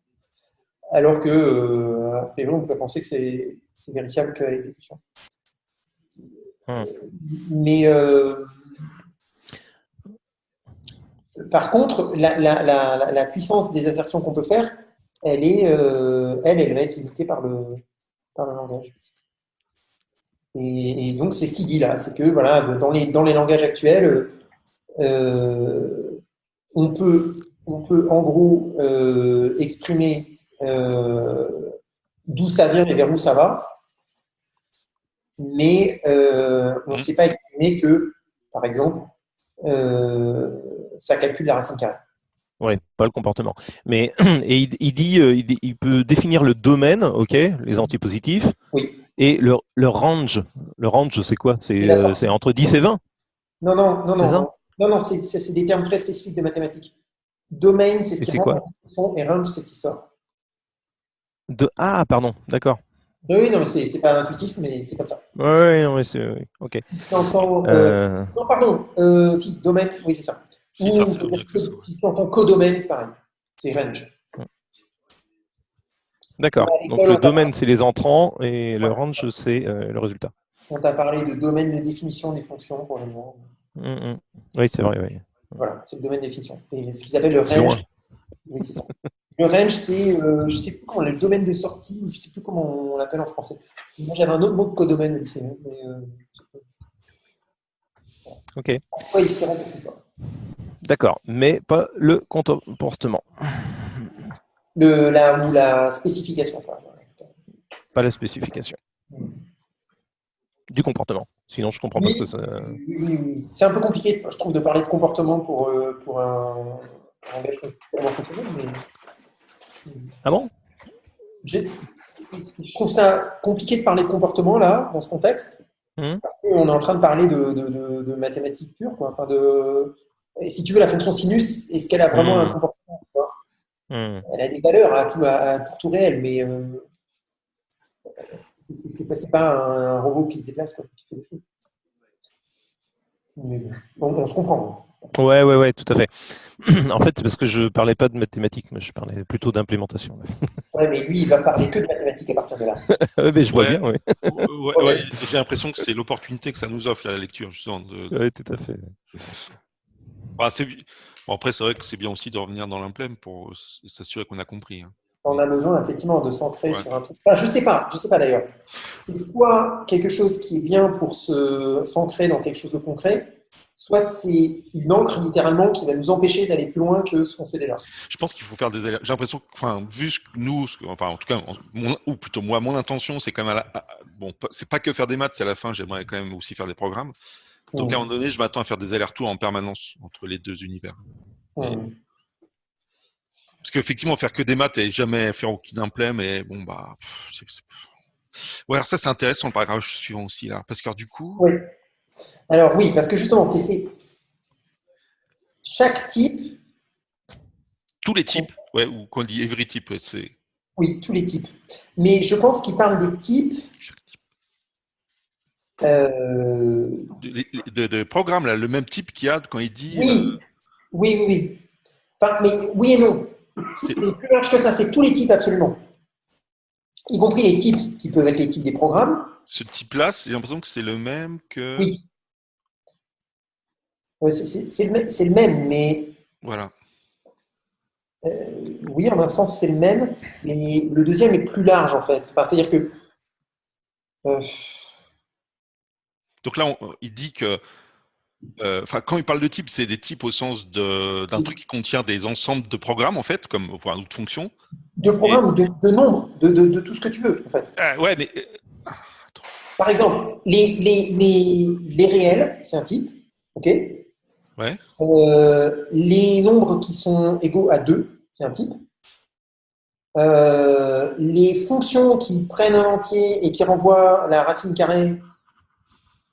Alors que, a priori, on peut penser que c'est vérifiable qu'à l'exécution. Mais par contre, la puissance des assertions qu'on peut faire, elle va être limitée par le langage. Et donc, c'est ce qu'il dit là, c'est que voilà, dans les langages actuels, on peut en gros exprimer d'où ça vient et vers où ça va. Mais on ne sait pas exprimer que, par exemple, ça calcule la racine carrée. Oui, pas le comportement. Mais et il dit, il peut définir le domaine, ok, les antipositifs, et le range. Le range, c'est quoi? C'est entre 10 et 20? Non, c'est des termes très spécifiques de mathématiques. Domaine, c'est ce qui rentre en fonction, et range, c'est ce qui sort. Ah, pardon, d'accord. Oui, non, mais c'est pas intuitif, mais c'est comme ça. Oui, non, mais c'est ok. Non, pardon. Si, domaine, oui, c'est ça. Si tu entends codomaine, c'est pareil. C'est range. D'accord. Donc le domaine, c'est les entrants et le range, c'est le résultat. On t'a parlé de domaine de définition des fonctions pour le moment. Oui, c'est vrai. Oui. Voilà, c'est le domaine de définition. Et ce qu'ils appellent le range. Oui, c'est ça. Le range, c'est, je ne sais plus comment, le domaine de sortie, je ne sais plus comment on l'appelle en français. Moi, j'avais un autre mot que codomaine au lycée. Mais, ok. Pourquoi il s'y rend pas. D'accord, mais pas le comportement. La spécification. Pas la spécification. Du comportement. Sinon, je ne comprends pas ce que ça... Oui. C'est un peu compliqué, je trouve, de parler de comportement pour un langage fonctionnel. Mais... Ah bon? Je trouve ça compliqué de parler de comportement, là, dans ce contexte, parce qu'on est en train de parler de mathématiques pures, quoi. Enfin, et si tu veux, la fonction sinus, est-ce qu'elle a vraiment un comportement, quoi? Elle a des valeurs pour tout réel, mais c'est pas un robot qui se déplace, quoi, qui fait des choses. Mais on se comprend. Ouais, tout à fait. En fait, c'est parce que je parlais pas de mathématiques, mais je parlais plutôt d'implémentation. Ouais, mais lui, il va parler que de mathématiques à partir de là. Mais je vois bien, oui. Ouais, j'ai l'impression que c'est l'opportunité que ça nous offre, la lecture, justement. Oui, tout à fait. Enfin, bon, après, c'est vrai que c'est bien aussi de revenir dans l'implème pour s'assurer qu'on a compris. Hein. On a besoin effectivement de s'ancrer sur un truc. Enfin, je sais pas d'ailleurs. C'est soit quelque chose qui est bien pour s'ancrer dans quelque chose de concret, soit c'est une encre littéralement qui va nous empêcher d'aller plus loin que ce qu'on sait déjà. Je pense qu'il faut faire des allers. J'ai l'impression que, enfin, vu ce que nous, enfin, en tout cas, ou plutôt moi, mon intention, c'est quand même bon, c'est pas que faire des maths, c'est à la fin, j'aimerais quand même aussi faire des programmes. Donc à un moment donné, je m'attends à faire des allers-retours en permanence entre les deux univers. Parce qu'effectivement, faire que des maths et jamais faire aucune implème, et bon, bah. Ouais, alors ça, c'est intéressant le paragraphe suivant aussi, là. Parce que du coup. Oui. Alors, oui, parce que justement, c'est chaque type. Tous les types, ouais, ou quand on dit every type, c'est. Oui, tous les types. Mais je pense qu'il parle des types. Chaque type. De programme, là, le même type qu'il y a quand il dit. Oui. Enfin, mais oui et non. C'est plus large que ça, c'est tous les types absolument. Y compris les types qui peuvent être les types des programmes. Ce type-là, j'ai l'impression que c'est le même que. Oui. C'est le même, mais. Voilà. Oui, en un sens, c'est le même, mais le deuxième est plus large en fait. Enfin, c'est-à-dire que. Donc là, il dit que. Quand il parle de type, c'est des types au sens d'un truc qui contient des ensembles de programmes, en fait, comme ou de fonctions. De programmes ou de nombres, de tout ce que tu veux, en fait. Ouais, mais. Par exemple, les réels, c'est un type, ok. Ouais. Les nombres qui sont égaux à 2, c'est un type. Les fonctions qui prennent un entier et qui renvoient la racine carrée,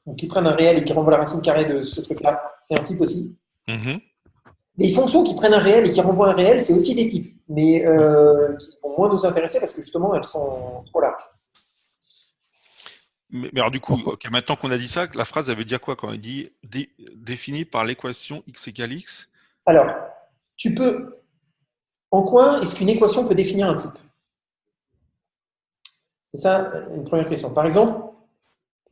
ou qui prennent un réel et qui renvoient la racine carrée de ce truc-là, c'est un type aussi. Les fonctions qui prennent un réel et qui renvoient un réel, c'est aussi des types, mais qui vont moins nous intéresser parce que justement, elles sont trop larges. Mais alors du coup, maintenant qu'on a dit ça, la phrase, elle veut dire quoi quand il dit défini par l'équation x égale x? Alors, tu peux. En quoi est-ce qu'une équation peut définir un type? C'est ça une première question. Par exemple.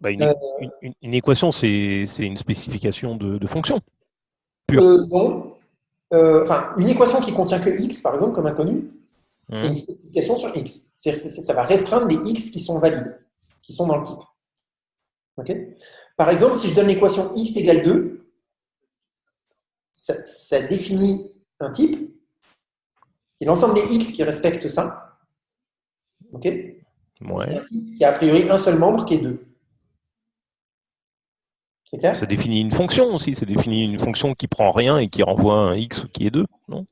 Une équation, c'est une spécification de fonction pure. Non. Enfin, une équation qui contient que x, par exemple, comme inconnu, c'est une spécification sur x. Ça va restreindre les x qui sont valides, qui sont dans le type. Okay. Par exemple, si je donne l'équation x égale 2, ça définit un type, et l'ensemble des x qui respectent ça. Okay. Ouais. C'est un type qui a a priori un seul membre qui est 2. C'est clair? Ça définit une fonction aussi, ça définit une fonction qui prend rien et qui renvoie un x qui est 2, non?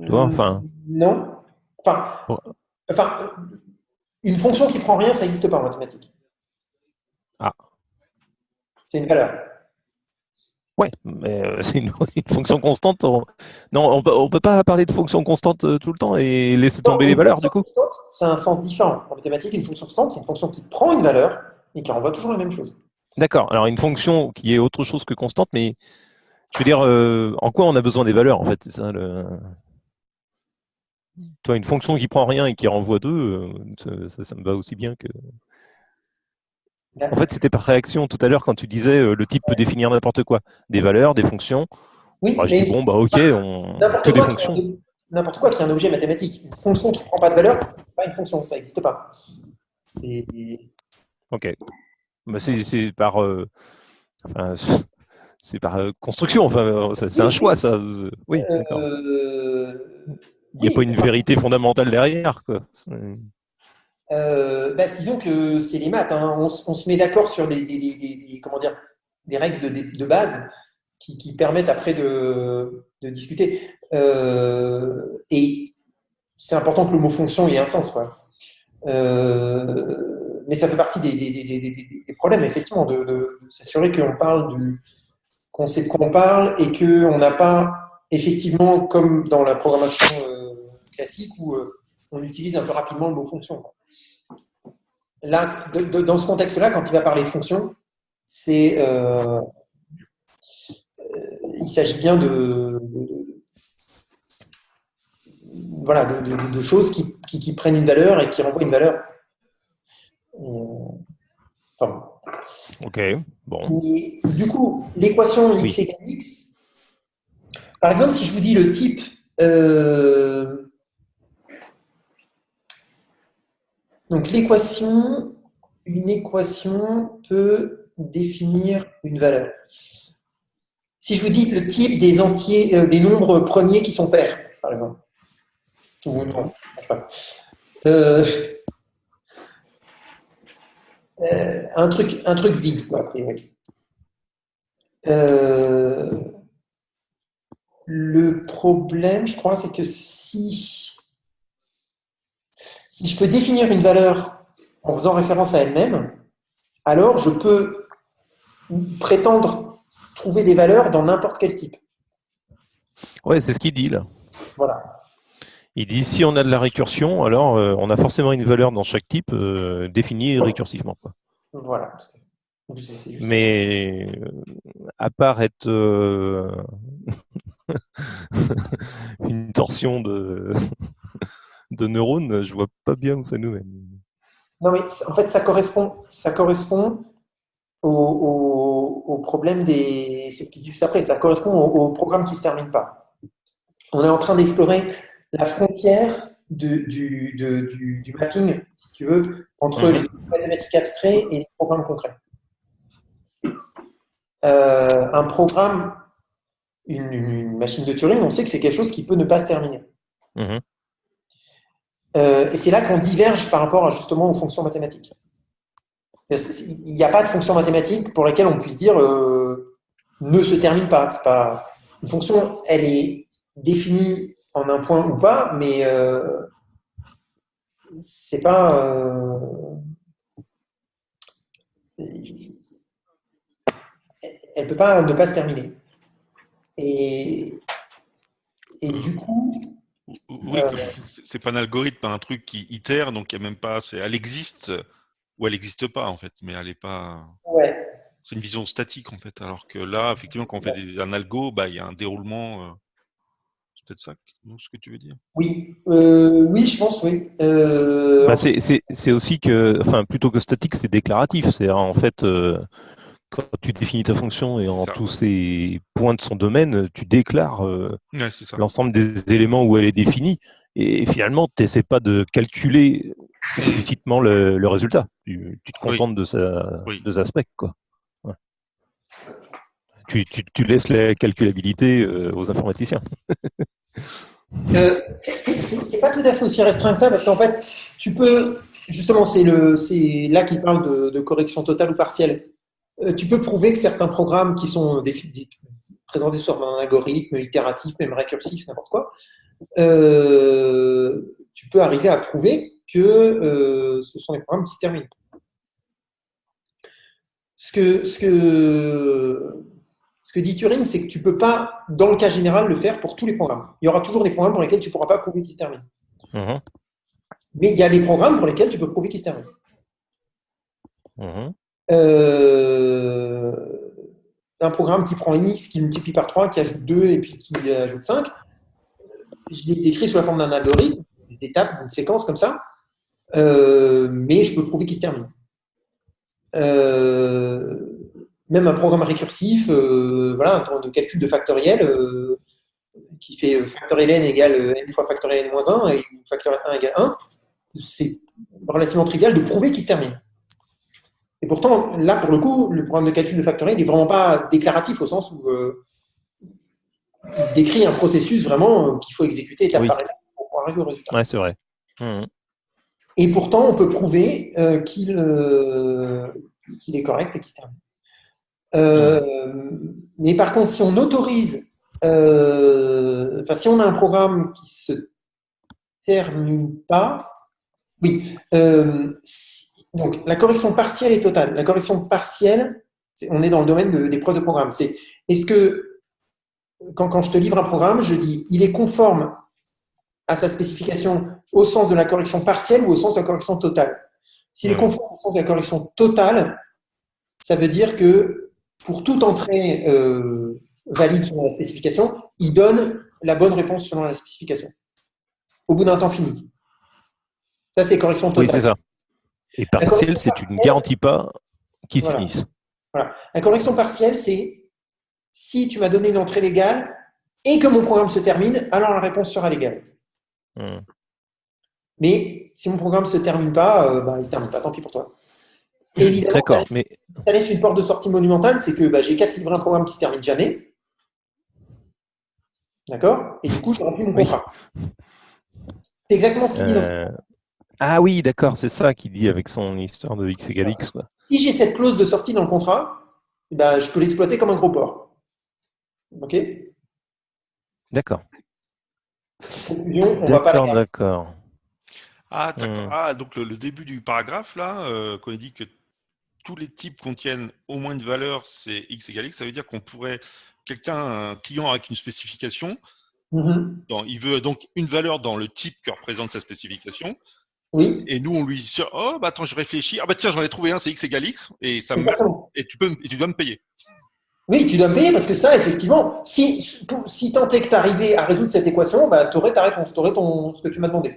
Tu vois, enfin. Non. Enfin, une fonction qui prend rien, ça n'existe pas en mathématiques. Ah. C'est une valeur. Ouais, mais c'est une fonction constante. Non, on peut pas parler de fonction constante tout le temps et laisser tomber les valeurs, du coup. C'est un sens différent. En mathématiques, une fonction constante, c'est une fonction qui prend une valeur et qui renvoie toujours la même chose. D'accord. Alors, une fonction qui est autre chose que constante, mais je veux dire, en quoi on a besoin des valeurs, en fait, c'est ça Toi, une fonction qui prend rien et qui renvoie 2, ça me va aussi bien que. En fait, c'était par réaction tout à l'heure quand tu disais le type peut définir n'importe quoi. Des valeurs, des fonctions. Oui, je dis bon, bah ok, que des fonctions. N'importe quoi qui est un objet mathématique. Une fonction qui ne prend pas de valeur, ce n'est pas une fonction, ça n'existe pas. Ok. Bah, c'est par. C'est par construction, enfin, c'est un choix, ça. Oui, d'accord. Il n'y a pas une vérité fondamentale derrière, quoi. Disons que c'est les maths. Hein. On se met d'accord sur comment dire, des règles de base qui permettent après de discuter. Et c'est important que le mot fonction ait un sens, quoi. Mais ça fait partie des problèmes, effectivement, de s'assurer qu'on parle qu'on sait de quoi on parle et qu'on n'a pas effectivement, comme dans la programmation classique, où on utilise un peu rapidement le mot fonction. Là, dans ce contexte-là, quand il va parler de fonction, il s'agit bien de choses qui prennent une valeur et qui renvoient une valeur. Ok, bon. Et, du coup, l'équation x égale x, par exemple, si je vous dis le type donc une équation peut définir une valeur. Si je vous dis le type des entiers, des nombres premiers qui sont pairs, par exemple, ou non, un truc vide, quoi, a priori. Le problème, je crois, c'est que si je peux définir une valeur en faisant référence à elle-même, alors je peux prétendre trouver des valeurs dans n'importe quel type. Ouais, c'est ce qu'il dit là. Voilà. Il dit si on a de la récursion, alors on a forcément une valeur dans chaque type définie récursivement, quoi. Voilà. Mais à part être une torsion de neurones, je vois pas bien où ça nous mène. Non, mais en fait, ça correspond au problème des. C'est ce qui dit juste après, ça correspond au programme qui ne se termine pas. On est en train d'explorer la frontière du mapping, si tu veux, entre les mathématiques abstraits et les programmes concrets. Un programme, une machine de Turing, on sait que c'est quelque chose qui peut ne pas se terminer. Et c'est là qu'on diverge par rapport justement aux fonctions mathématiques. Il n'y a pas de fonction mathématique pour laquelle on puisse dire ne se termine pas. C'est pas. Une fonction, elle est définie en un point ou pas, mais c'est pas. Elle peut pas ne pas se terminer. Et du coup. Oui, c'est pas un algorithme, un truc qui itère, donc il n'y a même pas. Elle existe ou elle n'existe pas en fait, mais elle n'est pas. Ouais. C'est une vision statique en fait, alors que là, effectivement, quand on fait un algo, il y a un déroulement. C'est peut-être ça, ce que tu veux dire. Oui, oui, je pense, oui. C'est aussi que, enfin, plutôt que statique, c'est déclaratif. C'est en fait, quand tu définis ta fonction et en tous ces points de son domaine, tu déclares l'ensemble des éléments où elle est définie. Et finalement, tu n'essaies pas de calculer explicitement le résultat. Tu te contentes de deux aspects, quoi. Ouais. Tu laisses la calculabilité aux informaticiens. C'est pas tout à fait aussi restreint que ça, parce qu'en fait, tu peux, justement, c'est là qu'il parle de correction totale ou partielle. Tu peux prouver que certains programmes qui sont présentés sous un algorithme itératif, même récursif, n'importe quoi, tu peux arriver à prouver que ce sont des programmes qui se terminent. Ce que dit Turing, c'est que tu ne peux pas, dans le cas général, le faire pour tous les programmes. Il y aura toujours des programmes pour lesquels tu ne pourras pas prouver qu'ils se terminent. Mais il y a des programmes pour lesquels tu peux prouver qu'ils se terminent. Un programme qui prend x, qui multiplie par 3, qui ajoute 2 et puis qui ajoute 5, je l'ai décrit sous la forme d'un algorithme, des étapes, une séquence comme ça, mais je peux prouver qu'il se termine. Même un programme récursif, voilà, un temps de calcul de factoriel qui fait factoriel n égale n fois factoriel n moins 1 et factoriel 1 égale 1, c'est relativement trivial de prouver qu'il se termine. Et pourtant, là, pour le coup, le programme de calcul de factoriel n'est vraiment pas déclaratif au sens où il décrit un processus vraiment qu'il faut exécuter étape par étape pour arriver au résultat. Ouais, c'est vrai. Et pourtant, on peut prouver qu'il est correct et qu'il se termine. Mais par contre, si on autorise, si on a un programme qui se termine pas, oui. Donc, la correction partielle et totale. La correction partielle, on est dans le domaine des preuves de programme. C'est est-ce que quand je te livre un programme, je dis il est conforme à sa spécification au sens de la correction partielle ou au sens de la correction totale. S'il est conforme au sens de la correction totale, ça veut dire que pour toute entrée valide selon la spécification, il donne la bonne réponse selon la spécification, au bout d'un temps fini. Ça, c'est correction totale. Oui, c'est ça. Et partiel, c'est tu ne garantis pas qu'ils se finissent. Voilà. La correction partielle, c'est si tu m'as donné une entrée légale et que mon programme se termine, alors la réponse sera légale. Mais si mon programme ne se termine pas, il ne se termine pas, tant pis pour toi. Évidemment, d'accord, ça laisse une porte de sortie monumentale, c'est que j'ai qu'à te livrer un programme qui ne se termine jamais. D'accord? Et du coup, je remplis mon contrat. C'est exactement ce qu'il dit. Ah oui, d'accord, c'est ça qu'il dit avec son histoire de X égale X. Quoi. Si j'ai cette clause de sortie dans le contrat, je peux l'exploiter comme un gros porc. OK? D'accord. Conclusion, on va pas. D'accord. Ah, d'accord. Ah, donc le début du paragraphe, là, quand il dit que tous les types contiennent au moins une valeur, c'est X égale X, ça veut dire qu'on pourrait, un client avec une spécification, il veut donc une valeur dans le type que représente sa spécification. Oui. Et nous, on lui dit, attends, je réfléchis. Ah, tiens, j'en ai trouvé un, c'est X égale X. Et ça me et tu dois me payer. Oui, tu dois me payer parce que ça, effectivement, si tant est que tu arrivé à résoudre cette équation, tu aurais ta réponse, tu aurais ce que tu m'as demandé.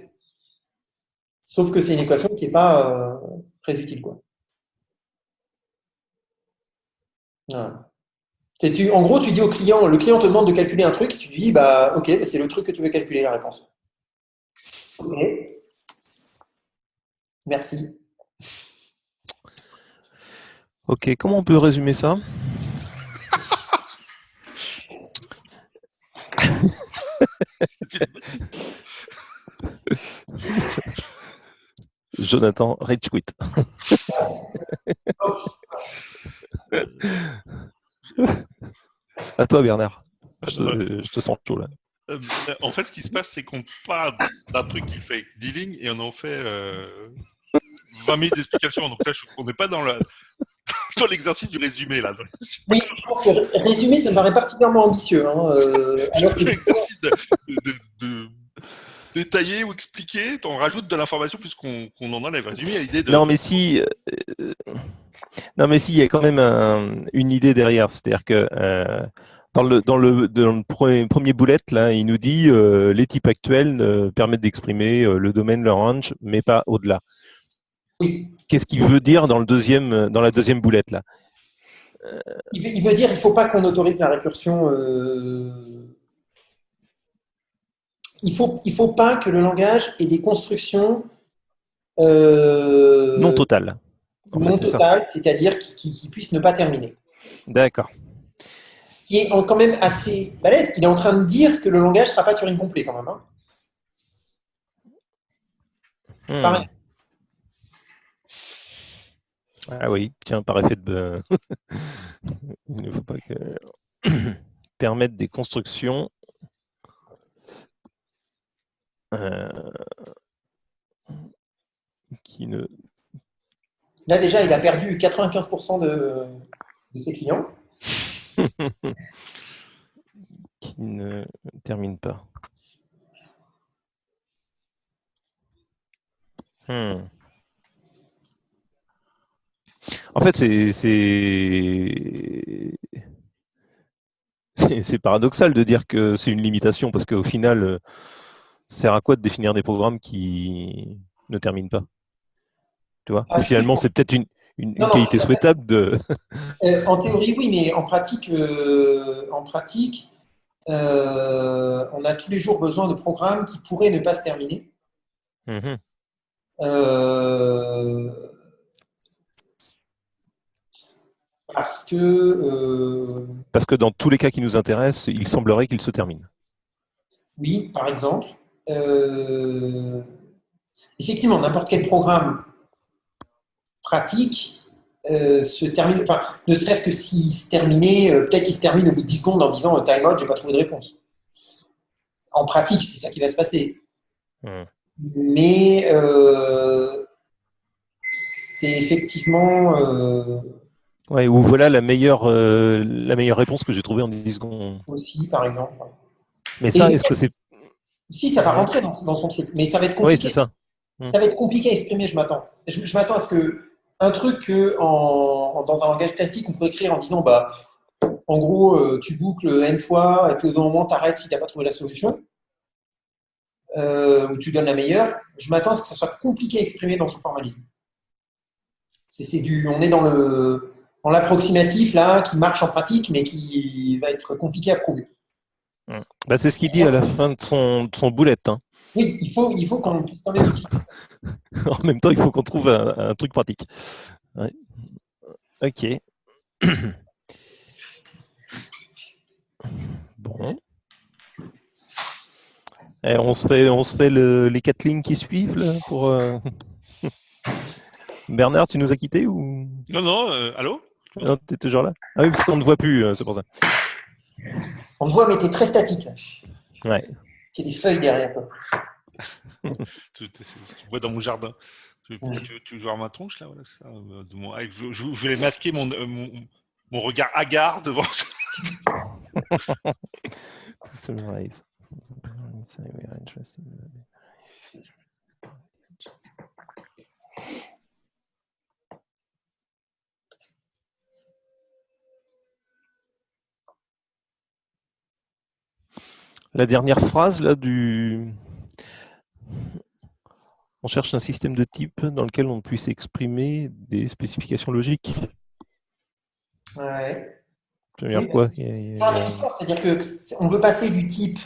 Sauf que c'est une équation qui n'est pas très utile, quoi. Voilà. En gros, tu dis au client, le client te demande de calculer un truc, tu lui dis, ok, c'est le truc que tu veux calculer, la réponse. Ok. Merci. Ok, comment on peut résumer ça? Jonathan, rage quit. À toi, Bernard. Je te sens chaud là. En fait, ce qui se passe, c'est qu'on part d'un truc qui fait 10 lignes et on en fait 20 000 explications. Donc là, on n'est pas dans l'exercice du résumé. Là. Oui, je pense que résumé, ça me paraît particulièrement ambitieux. L'exercice de détailler ou expliquer, on rajoute de l'information plus qu'on en enlève. Résumé à l'idée de... Non, mais si, il y a quand même une idée derrière. C'est-à-dire que dans le premier bullet, là, il nous dit les types actuels permettent d'exprimer le domaine, le range, mais pas au-delà. Oui. Qu'est-ce qu'il veut dire dans la deuxième boulette là? Il veut dire qu'il ne faut pas qu'on autorise la récursion. Il faut pas que le langage ait des constructions non totales. Non totales, c'est-à-dire qui puissent ne pas terminer. D'accord. Qui est quand même assez balèze. Il est en train de dire que le langage ne sera pas Turing complet quand même. Pareil. Ah oui, tiens, par effet de... Il ne faut pas que... permettre des constructions qui ne... Là, déjà, il a perdu 95% de ses clients. qui ne termine pas. En fait, c'est paradoxal de dire que c'est une limitation parce qu'au final, ça sert à quoi de définir des programmes qui ne terminent pas? Tu vois? Finalement, c'est peut-être une qualité souhaitable de. En théorie, oui, mais en pratique, on a tous les jours besoin de programmes qui pourraient ne pas se terminer. Parce que dans tous les cas qui nous intéressent, il semblerait qu'ils se terminent. Oui, par exemple. Effectivement, n'importe quel programme pratique se termine, enfin, ne serait-ce que s'il se terminait, peut-être qu'il se termine au bout de 10 secondes en disant time out, je n'ai pas trouvé de réponse. En pratique, c'est ça qui va se passer. Mais c'est effectivement Ouais, ou voilà la meilleure réponse que j'ai trouvée en 10 secondes. aussi, par exemple. Mais ça, Et est-ce que c'est... si, ça va rentrer dans son truc, mais ça va être Oui, c'est compliqué. ça. Hmm. Ça va être compliqué à exprimer, je m'attends. Je m'attends à ce que un truc que dans un langage classique, on peut écrire en disant, bah, en gros, tu boucles n fois, et puis au bout d'un moment, tu arrêtes si tu n'as pas trouvé la solution, ou tu donnes la meilleure. Je m'attends à ce que ça soit compliqué à exprimer dans son formalisme. On est dans l'approximatif là, qui marche en pratique, mais qui va être compliqué à prouver. Bah, c'est ce qu'il dit à la fin de son bullet. Hein. Oui, il faut qu'on puisse donner l'outil. En même temps, il faut qu'on trouve un truc pratique. Ouais. Ok. Bon. Et on se fait les 4 lignes qui suivent là, pour. Bernard, tu nous as quittés ou Non, allô? non, t'es toujours là? Ah oui, parce qu'on ne voit plus, c'est pour ça. On te voit, mais tu es très statique. Là. Ouais. Il y a des feuilles derrière toi. Tu vois dans mon jardin. Tu veux voir ma tronche là, voilà, c'est ça. Je vais masquer mon regard hagard devant. To summarize. La dernière phrase là on cherche un système de type dans lequel on puisse exprimer des spécifications logiques. Ouais. Ça veut dire Oui, quoi? c'est-à-dire qu'on veut passer des types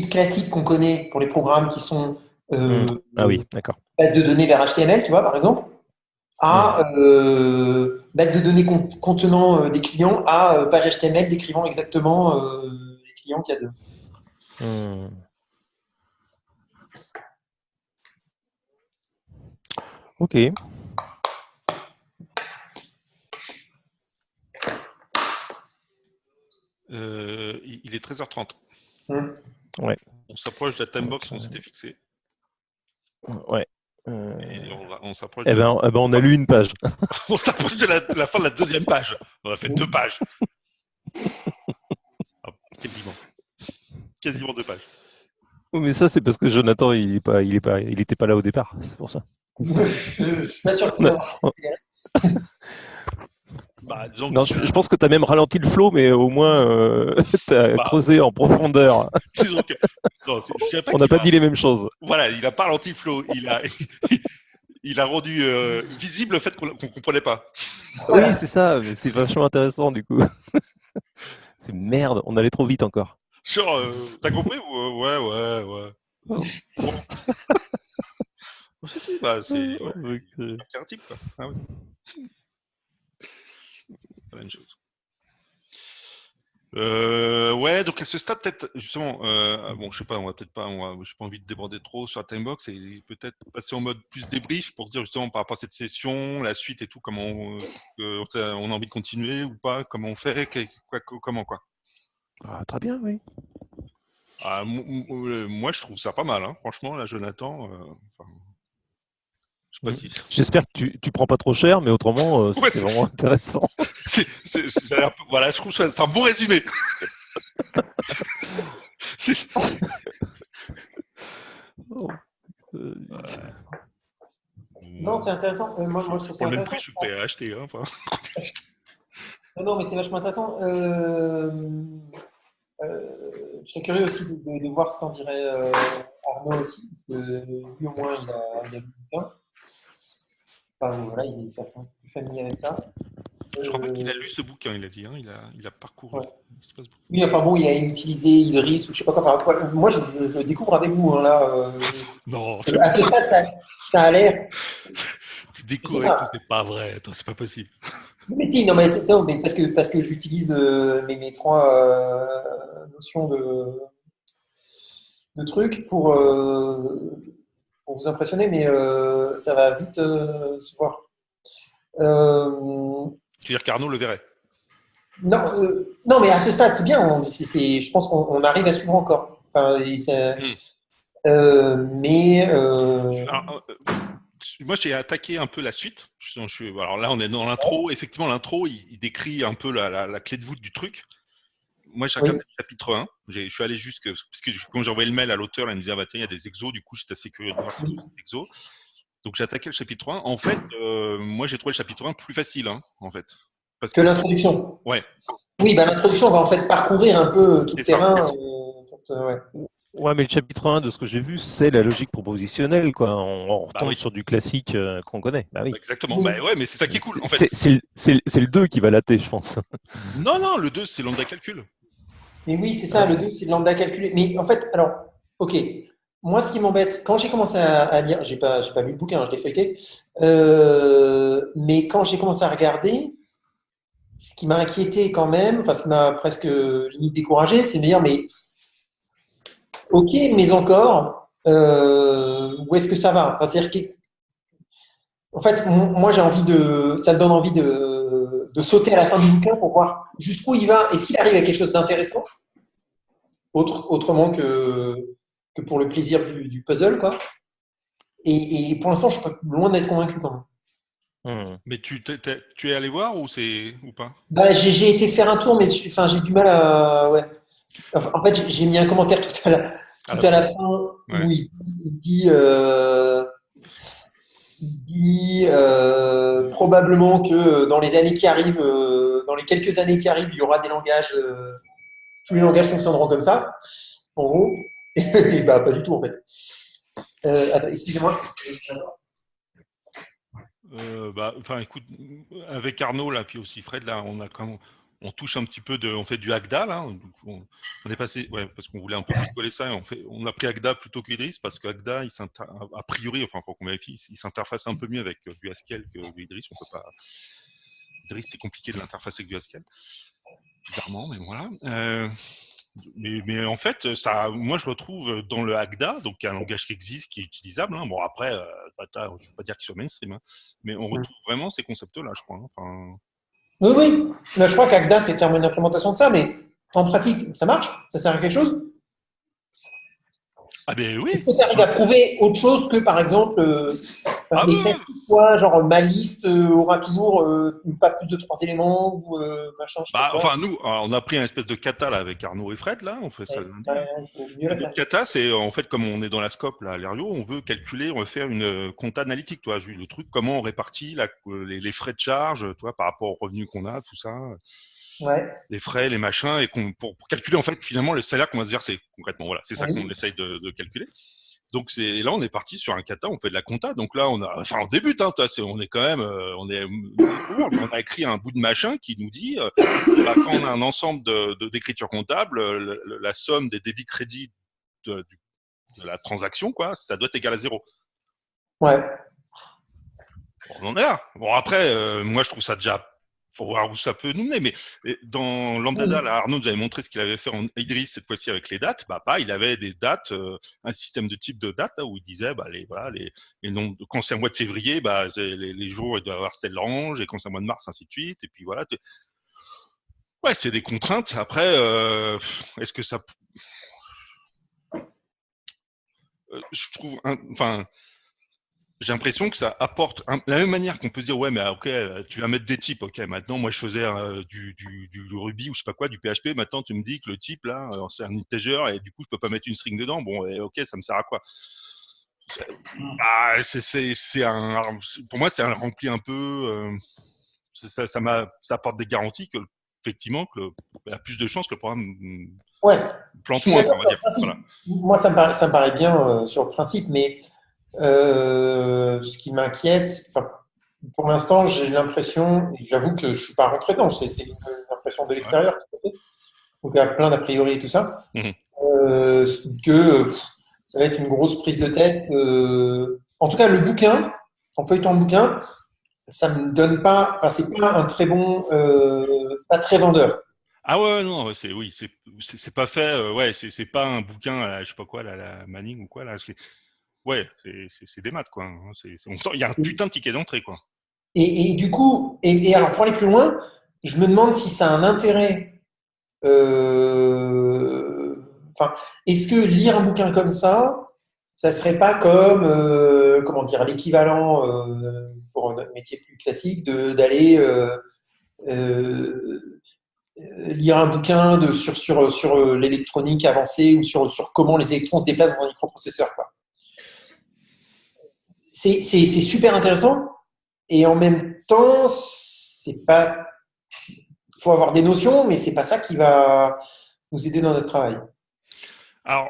classiques qu'on connaît pour les programmes qui sont Ah oui, d'accord. base de données vers HTML, tu vois, par exemple, à base de données contenant des clients à page HTML décrivant exactement les clients qu'il y a dedans. Ok. Il est 13h30. Ouais. On s'approche de la timebox qu'on s'était fixé. Ouais. Et on s'approche. On a lu une page. On s'approche de la fin de la deuxième page. On a fait 2 pages. Quasiment 2 pages. Mais ça, c'est parce que Jonathan, il était pas là au départ. C'est pour ça. Je suis pas sûr que Non, je pense que tu as même ralenti le flow, mais au moins, tu as creusé en profondeur. On n'a pas dit les mêmes choses. Voilà, il n'a pas ralenti le flow. Il a rendu visible le fait qu'on ne comprenait pas. Oui, c'est ça, mais c'est vachement intéressant du coup. C'est merde, on allait trop vite encore. Genre, t'as compris? Ouais. Bon. Si, bah, c'est un type, quoi. Ah oui. La même chose. Ouais, donc à ce stade, peut-être, justement, bon, je sais pas, j'ai pas envie de déborder trop sur la timebox et peut-être passer en mode plus débrief pour dire justement par rapport à cette session, la suite et tout, comment on a envie de continuer ou pas, comment on fait, comment quoi. Ah, très bien, oui. Moi, je trouve ça pas mal, hein. Franchement, là, Jonathan. Je sais pas si. J'espère que tu prends pas trop cher, mais autrement, c'est vraiment intéressant. Voilà, je trouve que c'est un bon résumé. Non, c'est intéressant. Moi, je trouve ça intéressant. Je suis prêt à acheter. Hein, non, mais c'est vachement intéressant. Je serais curieux aussi de voir ce qu'en dirait Arnaud aussi, parce que lui au moins il a lu le bouquin. Enfin, voilà, il est plus familier avec ça. Je crois pas qu'il a lu ce bouquin, il a dit. Hein, il a parcouru. Ouais. Oui, enfin bon, il a utilisé Idriss ou je sais pas quoi. Enfin, moi, je découvre avec vous hein, là. Non. À ce stade, ça a l'air. Tu découvres avec tout, c'est pas vrai. Attends, c'est pas possible. Mais si, non, mais parce que j'utilise mes 3 notions de trucs pour vous impressionner, mais ça va vite se voir. Tu veux dire qu'Arnaud le verrait? Non, mais à ce stade, c'est bien. Je pense qu'on arrive à suivre encore. Enfin, mais moi, j'ai attaqué un peu la suite. Alors là, on est dans l'intro. Effectivement, l'intro, il décrit un peu la clé de voûte du truc. Moi, j'ai regardé le chapitre 1. Je suis allé jusque. Parce que quand j'ai envoyé le mail à l'auteur, elle me disait ah, bah, tiens, il y a des exos. Du coup, j'étais assez curieux de voir ces exos. Donc, j'ai attaqué le chapitre 1. En fait, moi, j'ai trouvé le chapitre 1 plus facile, hein, en fait. Parce que l'introduction. Ouais. Oui, l'introduction va en fait parcourir un peu tout le terrain. Ouais, mais le chapitre 1, de ce que j'ai vu, c'est la logique propositionnelle, quoi. On retombe sur du classique qu'on connaît. Bah oui. Exactement. Bah ouais, mais c'est ça qui est cool. En fait. C'est le 2 qui va latter, je pense. Non, le 2, c'est lambda calcul. Mais oui, c'est ça, le 2, c'est lambda calculé. Mais en fait, alors, ok. Moi, ce qui m'embête, quand j'ai commencé à lire, j'ai pas lu le bouquin, je l'ai feuilleté, mais quand j'ai commencé à regarder, ce qui m'a inquiété quand même, enfin, ce qui m'a presque limite découragé, c'est de me dire, mais ok, mais encore, où est-ce que ça va? Enfin, c'est-à-dire que, en fait, moi, ça me donne envie de sauter à la fin du bouquin pour voir jusqu'où il va. Est-ce qu'il arrive à quelque chose d'intéressant, autrement que pour le plaisir du puzzle, quoi. Et pour l'instant, je suis loin d'être convaincu quand même. Mais tu es allé voir ou pas? Bah, j'ai été faire un tour, mais j'ai du mal à. Ouais. En fait, j'ai mis un commentaire tout à la fin où il dit probablement que dans les années qui arrivent, dans les quelques années qui arrivent, il y aura des langages, tous les langages fonctionneront comme ça, en gros. Et bah, pas du tout, en fait. Attends, excusez-moi. Écoute, avec Arnaud là, puis aussi Fred là, on touche un petit peu on fait du Agda là. On est passé, parce qu'on voulait un peu bricoler ça. On a pris Agda plutôt qu'Idris parce qu'Agda, a priori, enfin pour qu'on vérifie, il s'interface un peu mieux avec du Haskell que du Idris. On peut pas. Idris, c'est compliqué de l'interfacer avec du Haskell, bizarrement, mais voilà. Mais en fait, moi je retrouve dans le Agda, donc un langage qui existe, qui est utilisable. Hein. Bon après, je ne veux pas dire qu'il soit mainstream, hein, mais on retrouve vraiment ces concepts-là, je crois. Hein. Enfin... Oui. Là, je crois qu'Agda c'est clairement une implémentation de ça, mais en pratique, ça marche? Ça sert à quelque chose? Ah ben oui. Est-ce que tu arrives à prouver autre chose que, par exemple, les classiques, genre ma liste aura toujours pas plus de 3 éléments ou machin. Enfin, nous, on a pris un espèce de kata là, avec Arnaud et Fred, là, on fait ça lundi. Le kata, c'est en fait, comme on est dans la scope, là, à l'Ario, on veut calculer, on veut faire une compta analytique, toi, le truc, comment on répartit les frais de charge, toi, par rapport aux revenus qu'on a, tout ça. Ouais. Les frais, les machins, et pour calculer en fait finalement le salaire qu'on va se verser concrètement. Voilà, c'est ça qu'on essaye de calculer. Donc là, on est parti sur un kata, on fait de la compta. Donc là, on débute. Hein, on est quand même, on a écrit un bout de machin qui nous dit quand on a un ensemble d'écriture comptable, la somme des débits crédits de la transaction, quoi, ça doit être égal à 0. Ouais. On en est là. Bon après, moi je trouve ça déjà. Faut voir où ça peut nous mener. Mais dans Lambda, là, Arnaud nous avait montré ce qu'il avait fait en Idris cette fois-ci avec les dates. Il avait des dates, un système de type de date là, où il disait les nombres. Quand c'est un mois de février, les jours ils doivent avoir tel range, et quand c'est un mois de mars, ainsi de suite. Et puis voilà. Ouais, c'est des contraintes. Après, est-ce que ça. Je trouve. J'ai l'impression que ça apporte la même manière qu'on peut se dire ouais mais ok tu vas mettre des types, ok maintenant moi je faisais du Ruby ou je sais pas quoi, du PHP, maintenant tu me dis que le type là c'est un integer et du coup je peux pas mettre une string dedans, bon ok ça me sert à quoi? Pour moi c'est un rempli un peu ça apporte des garanties que effectivement que il y a plus de chances que le programme plante moins, on va dire. Voilà. Moi ça me paraît bien sur le principe, mais ce qui m'inquiète, pour l'instant, j'ai l'impression, et j'avoue que je ne suis pas rentré dedans, c'est une impression de l'extérieur, donc il y a plein d'a priori et tout ça, que ça va être une grosse prise de tête. En tout cas, le bouquin, en feuilletant le bouquin, ça me donne pas, c'est pas un très bon, c'est pas très vendeur. Ah ouais, non, c'est pas fait, c'est pas un bouquin, je sais pas quoi, la Manning ou quoi, là, ouais, c'est des maths, quoi. Il y a un putain de ticket d'entrée, quoi. Et du coup, alors pour aller plus loin, je me demande si ça a un intérêt. Est-ce que lire un bouquin comme ça ça serait pas comme, comment dire, l'équivalent pour notre métier plus classique d'aller euh, lire un bouquin sur l'électronique avancée ou sur comment les électrons se déplacent dans un microprocesseur, quoi. C'est super intéressant et en même temps, c'est pas. Il faut avoir des notions, mais c'est pas ça qui va nous aider dans notre travail. Alors,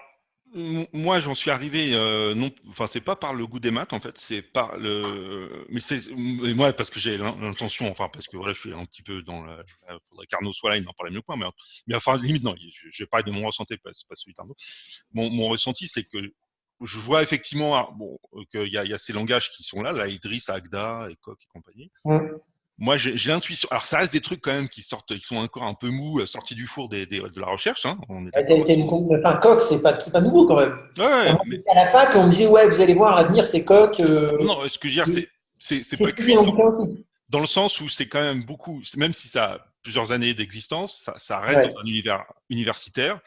moi, j'en suis arrivé, non, enfin, c'est pas par le goût des maths, en fait, c'est par mais et moi, parce que j'ai l'intention, enfin, parce que voilà, je suis un petit peu dans faudrait qu'Arnaud soit là, il en parlait mieux que moi, mais enfin, limite, non, je vais parler de mon ressenti, c'est pas celui d'Arnaud. Mon ressenti, c'est que je vois effectivement, bon, qu'il y a ces langages qui sont là, Idriss, Agda, Coq et compagnie. Moi, j'ai l'intuition. Alors, ça reste des trucs quand même qui sont encore un peu mous, sortis du four de la recherche. Hein, on est Enfin, Coq, c'est pas nouveau quand même. ouais, À la fac, on me disait, ouais, vous allez voir, l'avenir, c'est Coq. Non, ce que je veux dire, c'est pas cuit dans le sens où c'est quand même beaucoup, même si ça a plusieurs années d'existence, ça reste dans un univers universitaire.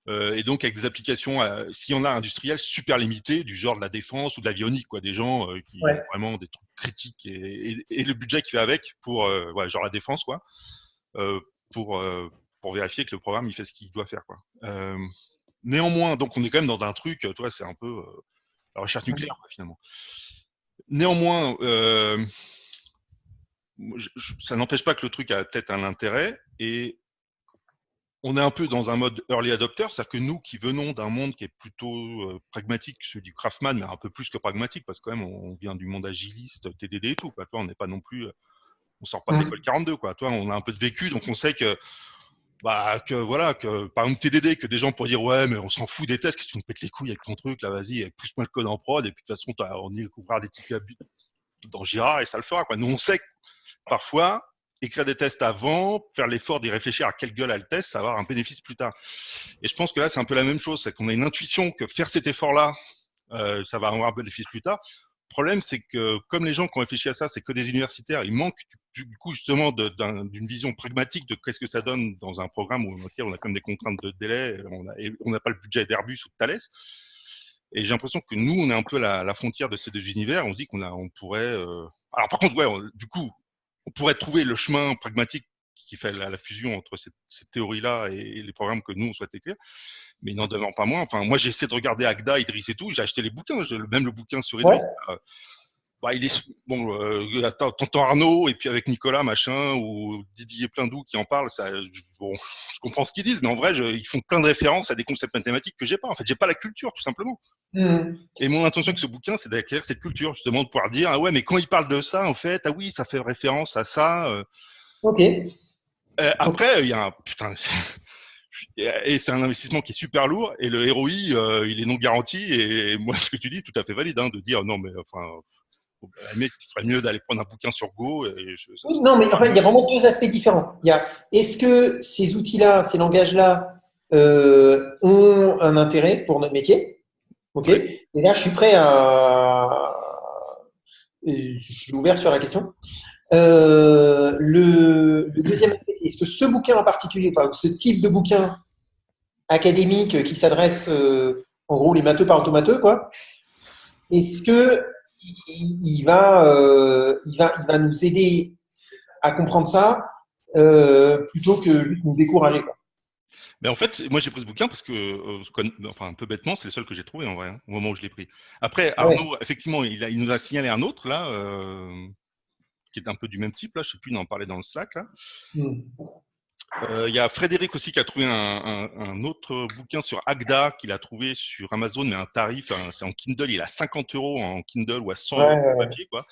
Et donc avec des applications, s'il y en a industrielles, super limitées, du genre de la défense ou de l'avionique, quoi, des gens qui ont vraiment des trucs critiques et le budget qui va avec pour genre la défense, quoi, pour vérifier que le programme il fait ce qu'il doit faire, quoi. Néanmoins, donc on est quand même dans un truc, tu vois, c'est un peu la recherche nucléaire, quoi, finalement. Néanmoins, ça n'empêche pas que le truc a peut-être un intérêt et on est un peu dans un mode early adopter, c'est-à-dire que nous qui venons d'un monde qui est plutôt pragmatique, celui du Craftman, mais un peu plus que pragmatique, parce que quand même on vient du monde agiliste, TDD et tout, quoi. Toi, on n'est pas non plus, on sort pas de l'école 42, quoi. Toi, on a un peu de vécu, donc on sait que voilà, que par exemple TDD, que des gens pourraient dire ouais, mais on s'en fout des tests, que tu nous pètes les couilles avec ton truc, là, vas-y, pousse-moi le code en prod, et puis de toute façon, on y découvrira des tickets dans Jira et ça le fera, quoi. Nous, on sait que parfois, écrire des tests avant, faire l'effort d'y réfléchir à quelle gueule a le test, ça va avoir un bénéfice plus tard. Et je pense que là, c'est un peu la même chose, c'est qu'on a une intuition que faire cet effort-là, ça va avoir un bénéfice plus tard. Le problème, c'est que comme les gens qui ont réfléchi à ça, c'est que des universitaires, il manque du coup justement d'une vision pragmatique de qu'est-ce que ça donne dans un programme dans lequel on a comme des contraintes de délai, on n'a pas le budget d'Airbus ou de Thales. Et j'ai l'impression que nous, on est un peu la frontière de ces deux univers. On se dit on pourrait. Alors par contre, du coup, on pourrait trouver le chemin pragmatique qui fait la fusion entre cette théorie-là et les programmes que nous on souhaite écrire. Mais n'en demeure pas moins. Enfin, moi, j'ai essayé de regarder Agda, Idriss et tout. J'ai acheté les bouquins, même le bouquin sur Idriss. Il est bon. Tonton Arnaud et puis avec Nicolas machin ou Didier Pleindou qui en parle. Ça, bon, je comprends ce qu'ils disent, mais en vrai, ils font plein de références à des concepts mathématiques que j'ai pas. En fait, j'ai pas la culture, tout simplement. Et mon intention avec ce bouquin, c'est d'acquérir cette culture, justement, de pouvoir dire ah ouais, mais quand il parle de ça, en fait, ah oui, ça fait référence à ça. Ok. Après, il y a un putain. Et c'est un investissement qui est super lourd et le ROI, il est non garanti. Et moi, ce que tu dis, tout à fait valide, hein, de dire non, mais enfin. Mec, il ferait mieux d'aller prendre un bouquin sur Go. Non, mais en fait, il y a vraiment deux aspects différents. Est-ce que ces outils-là, ces langages-là ont un intérêt pour notre métier? Ok. Et là, je suis prêt je suis ouvert sur la question. Le deuxième aspect, est-ce que ce bouquin en particulier, enfin, ce type de bouquin académique qui s'adresse, en gros, les matheux par automatheux, quoi, est-ce que il va nous aider à comprendre ça plutôt que nous décourager, quoi. Mais en fait, moi j'ai pris ce bouquin parce que, enfin un peu bêtement, c'est le seul que j'ai trouvé en vrai, hein, au moment où je l'ai pris. Après, Arnaud, effectivement, il nous a signalé un autre là, qui est un peu du même type là. Je sais plus, il en parlait dans le Slack là. Il y a Frédéric aussi qui a trouvé un autre bouquin sur Agda qu'il a trouvé sur Amazon, mais un tarif, c'est en Kindle, il a 50 € en Kindle ou à 100 € en papier, quoi.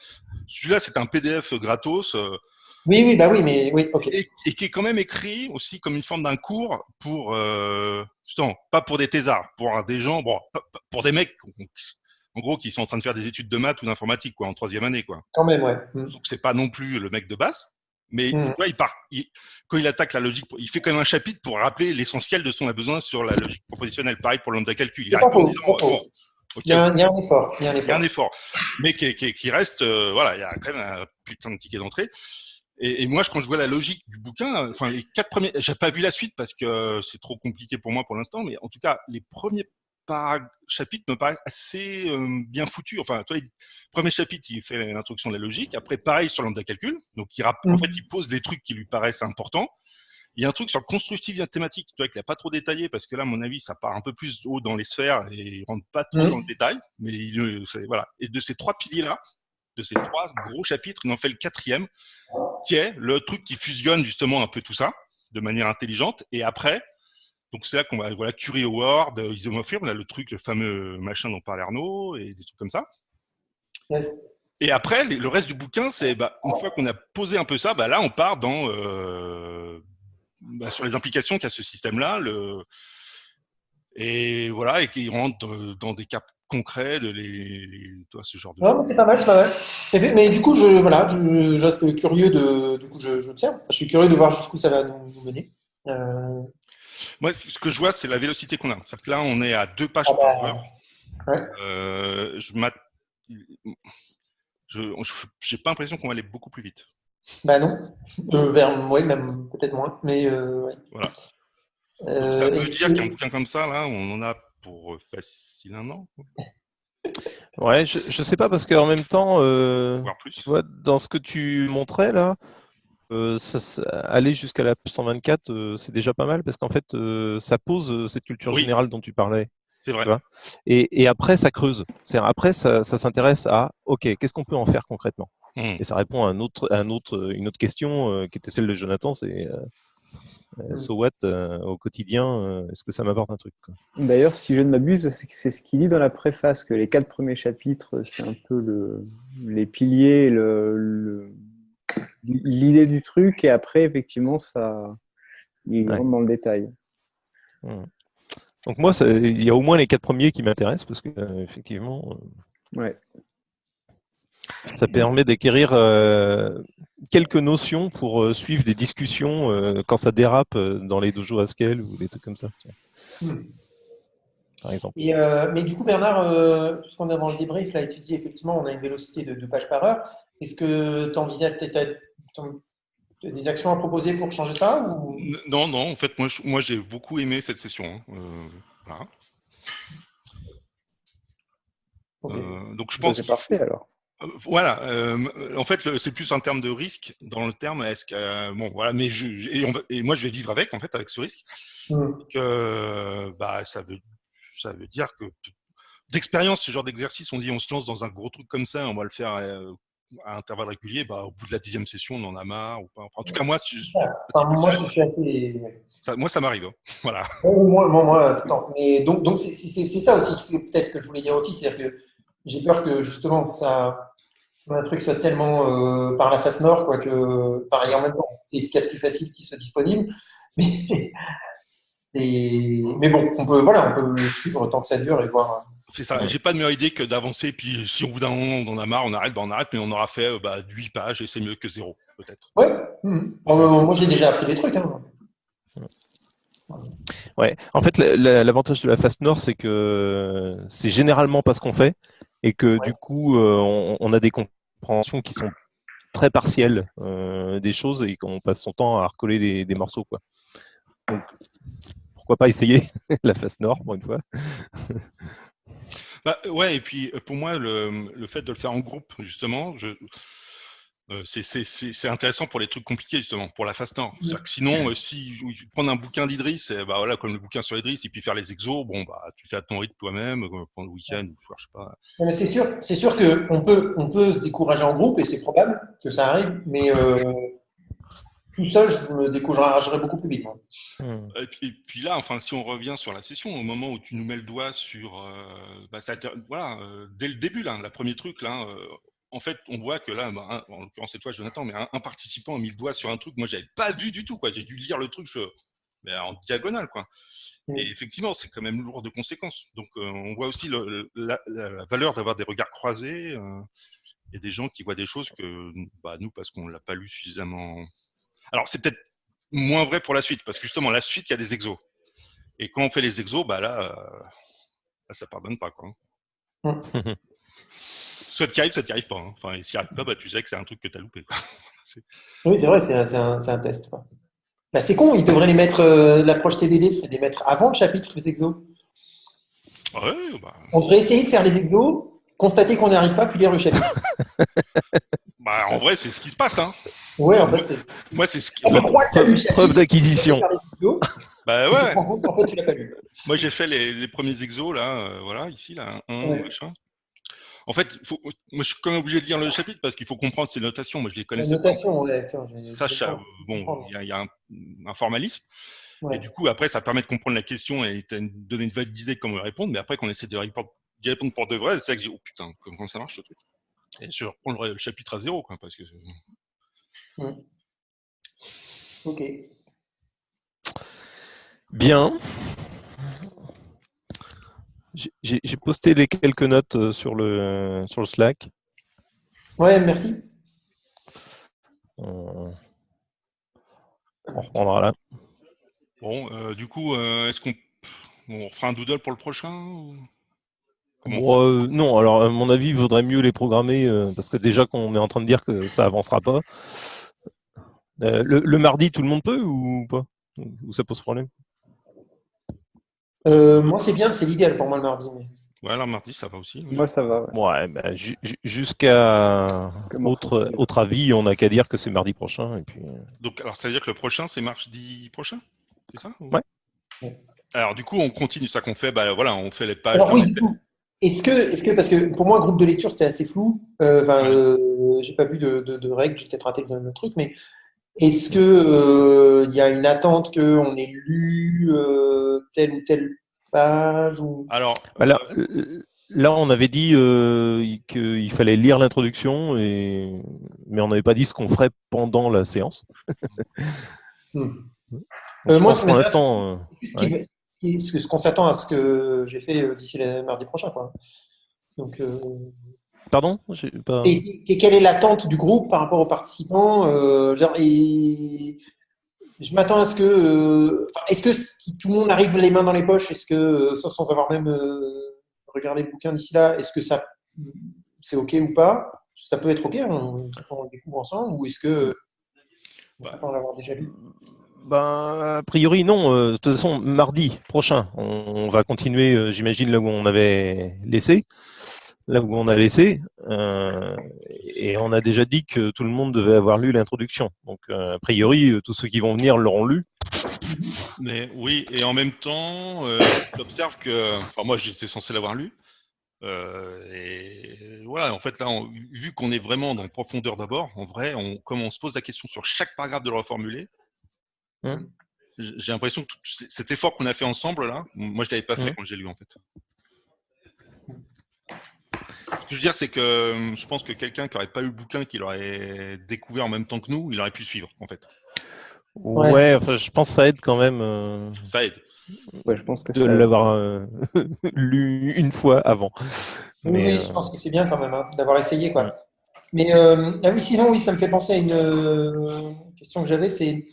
Celui-là, c'est un PDF gratos. Oui, mais oui, ok. Et qui est quand même écrit aussi comme une forme d'un cours pour, justement, pas pour des thésards, pour des gens, bon, pour des mecs, en gros, qui sont en train de faire des études de maths ou d'informatique, quoi, en 3e année, quoi. Quand même, ouais. Donc, c'est pas non plus le mec de base. Mais tu vois, quand il attaque la logique, il fait quand même un chapitre pour rappeler l'essentiel de ce qu'on a besoin sur la logique propositionnelle. Pareil pour lambda calcul. Il y a un effort. Il y a un effort. Mais qui reste, voilà, il y a quand même un putain de ticket d'entrée. Et moi, quand je vois la logique du bouquin, enfin, les 4 premiers, j'ai pas vu la suite parce que c'est trop compliqué pour moi pour l'instant, mais en tout cas, les premiers chapitre me paraît assez bien foutu. Enfin, toi, le premier chapitre, il fait l'introduction de la logique. Après, pareil sur lambda calcul. Donc, en fait, il pose des trucs qui lui paraissent importants. Il y a un truc sur le constructif thématique, tu vois, qu'il n'a pas trop détaillé, parce que là, à mon avis, ça part un peu plus haut dans les sphères et il rentre pas trop dans le détail. Mais voilà. Et de ces 3 piliers-là, de ces 3 gros chapitres, il en fait le 4e, qui est le truc qui fusionne justement un peu tout ça, de manière intelligente. Et après, donc c'est là qu'on va, Curie Award, Isomorphism, on a le fameux machin dont parlait Arnaud, et des trucs comme ça. Yes. Et après, le reste du bouquin, c'est une fois qu'on a posé un peu ça, là, on part dans sur les implications qu'a ce système-là, et voilà, et qui rentre dans des cas concrets de ce genre de Non, mais c'est pas mal, c'est pas mal. Mais du coup, je reste curieux du coup, je tiens. Je suis curieux de voir jusqu'où ça va nous mener. Moi, ce que je vois, c'est la vélocité qu'on a. C'est-à-dire que là, on est à 2 pages par heure. Ouais. J'ai pas l'impression qu'on va aller beaucoup plus vite. Bah non. Oui, même peut-être moins. Mais ouais. Voilà. Ça veut dire qu'un bouquin comme ça, là, on en a pour facile 1 an. Ouais, je sais pas, parce qu'en même temps, Voire plus. tu vois, dans ce que tu montrais là, aller jusqu'à la page 124, c'est déjà pas mal, parce qu'en fait, ça pose cette culture générale dont tu parlais. C'est vrai. Tu vois, et après, ça creuse. Après, ça s'intéresse à, OK, qu'est-ce qu'on peut en faire concrètement? Et ça répond à une autre question qui était celle de Jonathan, c'est so what au quotidien, est-ce que ça m'apporte un truc, quoi. D'ailleurs, si je ne m'abuse, c'est ce qu'il dit dans la préface, que les 4 premiers chapitres, c'est un peu les piliers, l'idée du truc, et après, effectivement, il rentre dans le détail. Donc moi, il y a au moins les 4 premiers qui m'intéressent, parce que effectivement, ça permet d'acquérir quelques notions pour suivre des discussions quand ça dérape dans les dojos Haskell ou des trucs comme ça, par exemple. Mais du coup, Bernard, puisqu'on est dans le débrief, là, tu dis effectivement, on a une vélocité de 2 pages par heure. Est-ce que tu envisages des actions à proposer pour changer ça ou... Non. En fait, moi j'ai beaucoup aimé cette session. Voilà. Okay. Donc je pense c'est parfait alors. Voilà. En fait, c'est plus en termes de risque dans le terme. Est-ce que bon, voilà. Mais moi, je vais vivre avec ce risque. Ça veut dire que d'expérience, ce genre d'exercice, on dit on se lance dans un gros truc comme ça, on va le faire à intervalles réguliers. Au bout de la 10e session, on en a marre ou pas. Enfin, en tout cas, moi, moi, je suis assez. Moi, ça m'arrive. Voilà. Moi, mais donc c'est ça aussi. Peut-être que je voulais dire aussi, c'est-à-dire que j'ai peur que justement un truc soit tellement par la face nord, quoi, que pareil en même temps, c'est ce qu'il y a de plus facile qui soit disponible. Mais bon, on peut le suivre tant que ça dure et voir. C'est ça. J'ai pas de meilleure idée que d'avancer. Puis si au bout d'un moment on en a marre, on arrête, mais on aura fait 8 pages et c'est mieux que 0, peut-être. Ouais. Moi, j'ai déjà appris des trucs. Ouais. En fait, l'avantage de la face nord, c'est que c'est généralement pas ce qu'on fait, et que du coup, on a des compréhensions qui sont très partielles des choses, et qu'on passe son temps à recoller des morceaux, quoi. Donc, pourquoi pas essayer la face nord, pour une fois. Ouais, et puis pour moi, le fait de le faire en groupe, justement, c'est intéressant pour les trucs compliqués, justement, pour la phase nord. C'est-à-dire que sinon, si prendre un bouquin d'Idriss, voilà, comme le bouquin sur Idriss, et puis faire les exos, tu fais à ton rythme toi-même, pendant le week-end, ou je sais pas. Mais c'est sûr qu'on peut se décourager en groupe, et c'est probable que ça arrive, mais tout seul, je me découragerais beaucoup plus vite. Et puis là, enfin, si on revient sur la session, au moment où tu nous mets le doigt sur, dès le début, là, le premier truc, là. En fait, on voit que là, en l'occurrence c'est toi, Jonathan, mais un participant a mis le doigt sur un truc. Moi, j'avais pas vu du tout, quoi. J'ai dû lire le truc en diagonale, quoi. Et effectivement, c'est quand même lourd de conséquences. Donc, on voit aussi la valeur d'avoir des regards croisés et des gens qui voient des choses que nous, parce qu'on l'a pas lu suffisamment. Alors, c'est peut-être moins vrai pour la suite, parce que justement, la suite, il y a des exos. Et quand on fait les exos, là, ça pardonne pas, quoi. Soit tu y arrives, soit tu n'y arrives pas. Enfin, et si tu n'y arrives pas, tu sais que c'est un truc que tu as loupé, quoi. Oui, c'est vrai, c'est un test, quoi. C'est con, ils devraient les mettre, l'approche TDD, c'est les mettre avant le chapitre, les exos. Ouais, bah, On devrait essayer de faire les exos, constater qu'on n'y arrive pas, puis lire le chapitre. bah, en vrai, c'est ce qui se passe. Hein. Ouais, en fait, c'est. Moi, c'est ce qui. On croit que tu as lu le chapitre, Preuve d'acquisition. tu vas faire les exos, Bah et tu te ouais. rends compte qu'en fait, tu l'as pas lu. Moi, j'ai fait les premiers exos, là, voilà, ici, là, un, Ouais. machin. En fait, moi, je suis quand même obligé de lire le chapitre parce qu'il faut comprendre ces notations. Moi, je les La connaissais pas. notation, ouais, tiens, Ça, bon, il y a un formalisme. Ouais. Et du coup, après, ça permet de comprendre la question et de donner une valide idée de comment répondre. Mais après, quand on essaie d'y répondre pour de vrai, c'est ça que j'ai oh putain, comment ça marche ce truc. Et je reprends le chapitre à zéro, quoi, parce que. Ok. Bien. J'ai posté les quelques notes sur le Slack. Ouais, merci. On reprendra là. Bon, du coup, est-ce qu'on refera un doodle pour le prochain ou... Bon, non, alors à mon avis, il vaudrait mieux les programmer parce que déjà qu'on est en train de dire que ça avancera pas. Le mardi, tout le monde peut ou pas? Ou ça pose problème? Moi, c'est bien, c'est l'idéal pour moi le mardi. Mais... Ouais, alors mardi, ça va aussi. Oui. Moi, ça va. Ouais. Ouais, bah, jusqu'à autre avis, on n'a qu'à dire que c'est mardi prochain. Et puis... Donc, alors, ça veut dire que le prochain, c'est mardi prochain? C'est ça ou... Ouais. Alors, du coup, on continue ça qu'on fait. Bah, voilà, on fait les pages. Alors, oui, du coup, est-ce que, parce que pour moi, groupe de lecture, c'était assez flou. J'ai pas vu de règles, j'ai peut-être raté le truc, mais est-ce que il y a une attente qu'on ait lu telle ou telle page ou... Alors, là, on avait dit qu'il fallait lire l'introduction, mais on n'avait pas dit ce qu'on ferait pendant la séance. Moi, pour l'instant, ce qu'on s'attend à ce que j'ai fait d'ici le mardi prochain, quoi. Donc, pardon, pas... et quelle est l'attente du groupe par rapport aux participants et je m'attends à ce que, est-ce que tout le monde arrive les mains dans les poches, est-ce que sans avoir même regardé le bouquin d'ici là, est-ce que ça c'est ok ou pas? Ça peut être ok, on le découvre ensemble, ou est-ce que on peut l'avoir déjà lu? Ben, a priori, non. De toute façon, mardi prochain, on va continuer, j'imagine, là où on avait laissé. Là où on a laissé. Et on a déjà dit que tout le monde devait avoir lu l'introduction. Donc, a priori, tous ceux qui vont venir l'auront lu. Mais oui, et en même temps, tu observes que. Enfin, moi, j'étais censé l'avoir lu. Et voilà, en fait, là, vu qu'on est vraiment dans profondeur d'abord, en vrai, comme on se pose la question sur chaque paragraphe de le reformuler, j'ai l'impression que cet effort qu'on a fait ensemble, là, moi, je ne l'avais pas fait quand j'ai lu, en fait. Ce que je veux dire, c'est que je pense que quelqu'un qui n'aurait pas eu le bouquin, qui l'aurait découvert en même temps que nous, il aurait pu suivre, en fait. Ouais, enfin, je pense que ça aide quand même. Ça aide. Ouais, je pense que de l'avoir lu une fois avant. Oui, je pense que c'est bien quand même d'avoir essayé, quoi. Mais oui, sinon, oui, ça me fait penser à une question que j'avais, c'est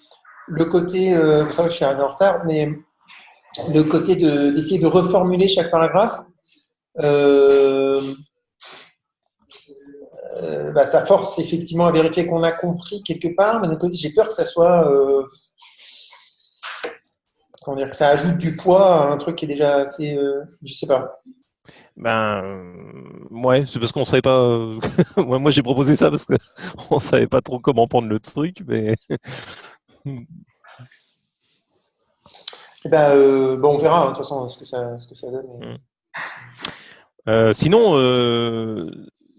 le côté, c'est vrai que je suis un peu en retard, mais le côté d'essayer de reformuler chaque paragraphe, ça force effectivement à vérifier qu'on a compris quelque part, mais d'un côté, j'ai peur que ça soit, comment dire, que ça ajoute du poids à un truc qui est déjà assez, je sais pas. Ouais, c'est parce qu'on savait pas. Moi, j'ai proposé ça parce qu'on savait pas trop comment prendre le truc, mais. On verra, de toute façon, ce que ça donne.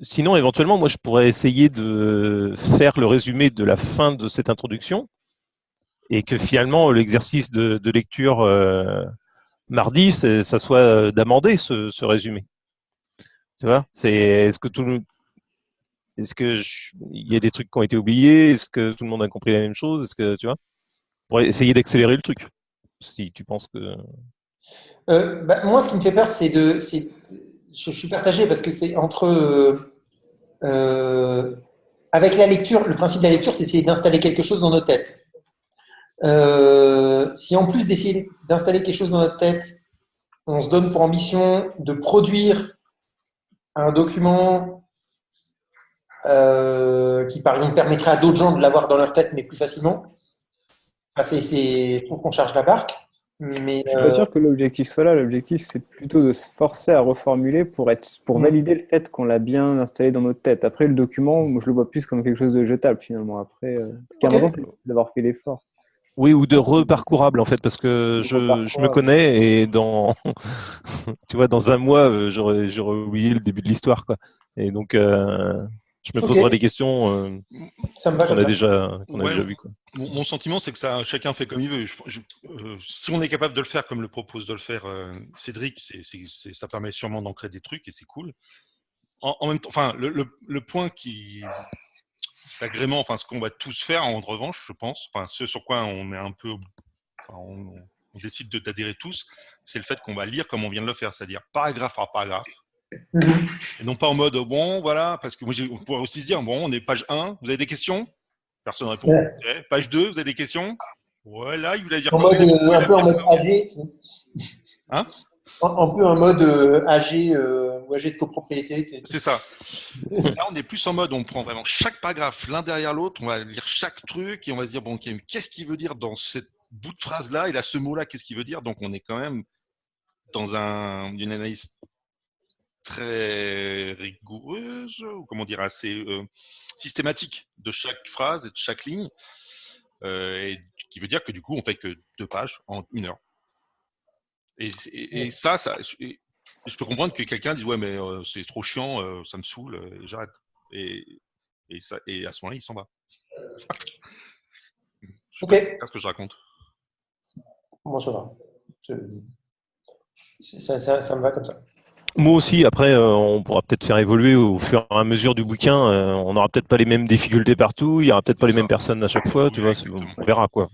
Sinon, éventuellement, moi, je pourrais essayer de faire le résumé de la fin de cette introduction et que finalement, l'exercice de lecture mardi, ça soit d'amender ce résumé. Tu vois, est-ce que il y a des trucs qui ont été oubliés? Est-ce que tout le monde a compris la même chose? Est-ce que tu vois, pour essayer d'accélérer le truc, si tu penses que. Moi, ce qui me fait peur, je suis partagé parce que c'est entre avec la lecture, le principe de la lecture, c'est essayer d'installer quelque chose dans notre tête. Si en plus d'essayer d'installer quelque chose dans notre tête, on se donne pour ambition de produire un document qui, par exemple, permettrait à d'autres gens de l'avoir dans leur tête, mais plus facilement, c'est pour qu'on charge la barque. Mais Je suis pas sûr que l'objectif soit là. L'objectif, c'est plutôt de se forcer à reformuler pour valider le fait qu'on l'a bien installé dans notre tête. Après, le document, moi, je le vois plus comme quelque chose de jetable finalement. Après, ce qui est ok. important, c'est d'avoir fait l'effort. Oui, ou de reparcourable en fait, parce que je me Reparcourable. connais et tu vois, dans un mois, j'aurais oublié le début de l'histoire, quoi. Et donc, je me Ok. poserai des questions Ça me va qu'on comme a ça. déjà vues, quoi. Mon sentiment, c'est que ça, chacun fait comme il veut. Si on est capable de le faire comme le propose de le faire Cédric, ça permet sûrement d'ancrer des trucs et c'est cool. En même temps, enfin, le point qui l'agrément, enfin, ce qu'on va tous faire en revanche, je pense, enfin, ce sur quoi on est un peu, enfin, on décide d'adhérer tous, c'est le fait qu'on va lire comme on vient de le faire, c'est-à-dire paragraphe par paragraphe. Et non pas en mode bon, voilà, parce que moi, on pourrait aussi se dire bon, on est page 1, vous avez des questions? Personne ne répond. Ouais. Okay. Page 2, vous avez des questions? Voilà, il voulait dire En quoi? mode, un peu en mode AG. Hein? Un peu en mode AG ou AG de copropriété. C'est ça. Là, on est plus en mode, on prend vraiment chaque paragraphe l'un derrière l'autre, on va lire chaque truc et on va se dire, bon, okay, qu'est-ce qu'il veut dire dans cette bout de phrase-là? Et là, ce mot-là, qu'est-ce qu'il veut dire? Donc, on est quand même dans une analyse très rigoureuse, ou comment dire, assez systématique de chaque phrase et de chaque ligne, et qui veut dire que du coup, on fait que 2 pages en 1 heure. Et ça je peux comprendre que quelqu'un dise ouais mais c'est trop chiant, ça me saoule, j'arrête. Et à ce moment-là, il s'en va. Je sais pas ce que je raconte. Moi, ça va. Ça me va comme ça. Moi aussi, après, on pourra peut-être faire évoluer au fur et à mesure du bouquin. On n'aura peut-être pas les mêmes difficultés partout, il n'y aura peut-être pas les mêmes personnes à chaque fois, tu vois, on verra, quoi.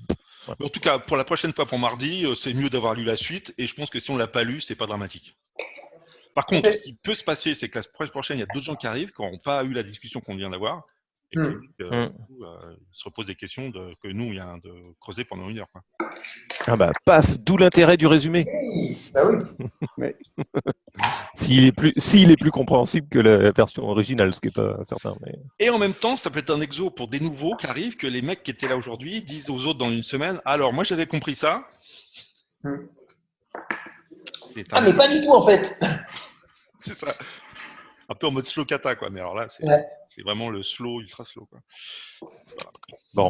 Ouais. En tout cas, pour la prochaine fois, pour mardi, c'est mieux d'avoir lu la suite. Et je pense que si on ne l'a pas lu, c'est pas dramatique. Par contre, ce qui peut se passer, c'est que la semaine prochaine, il y a d'autres gens qui arrivent qui n'auront pas eu la discussion qu'on vient d'avoir. Et que, se reposent des questions que nous, on vient de creuser pendant 1 heure. Quoi. Ah bah, paf, d'où l'intérêt du résumé. Bah oui. Ouais. S'il est plus compréhensible que la version originale, ce qui n'est pas certain. Mais... Et en même temps, ça peut être un exo pour des nouveaux qui arrivent, que les mecs qui étaient là aujourd'hui disent aux autres dans une semaine, alors moi j'avais compris ça. Mais pas du tout en fait. C'est ça. Un peu en mode slow kata, quoi. Mais alors là, c'est vraiment le slow, ultra slow, quoi. Bon.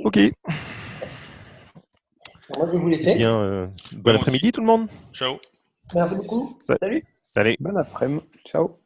Ok. Moi, je vais vous laisser. Bien, bon après-midi tout le monde. Ciao. Merci beaucoup. Salut. Bon après-midi. Ciao.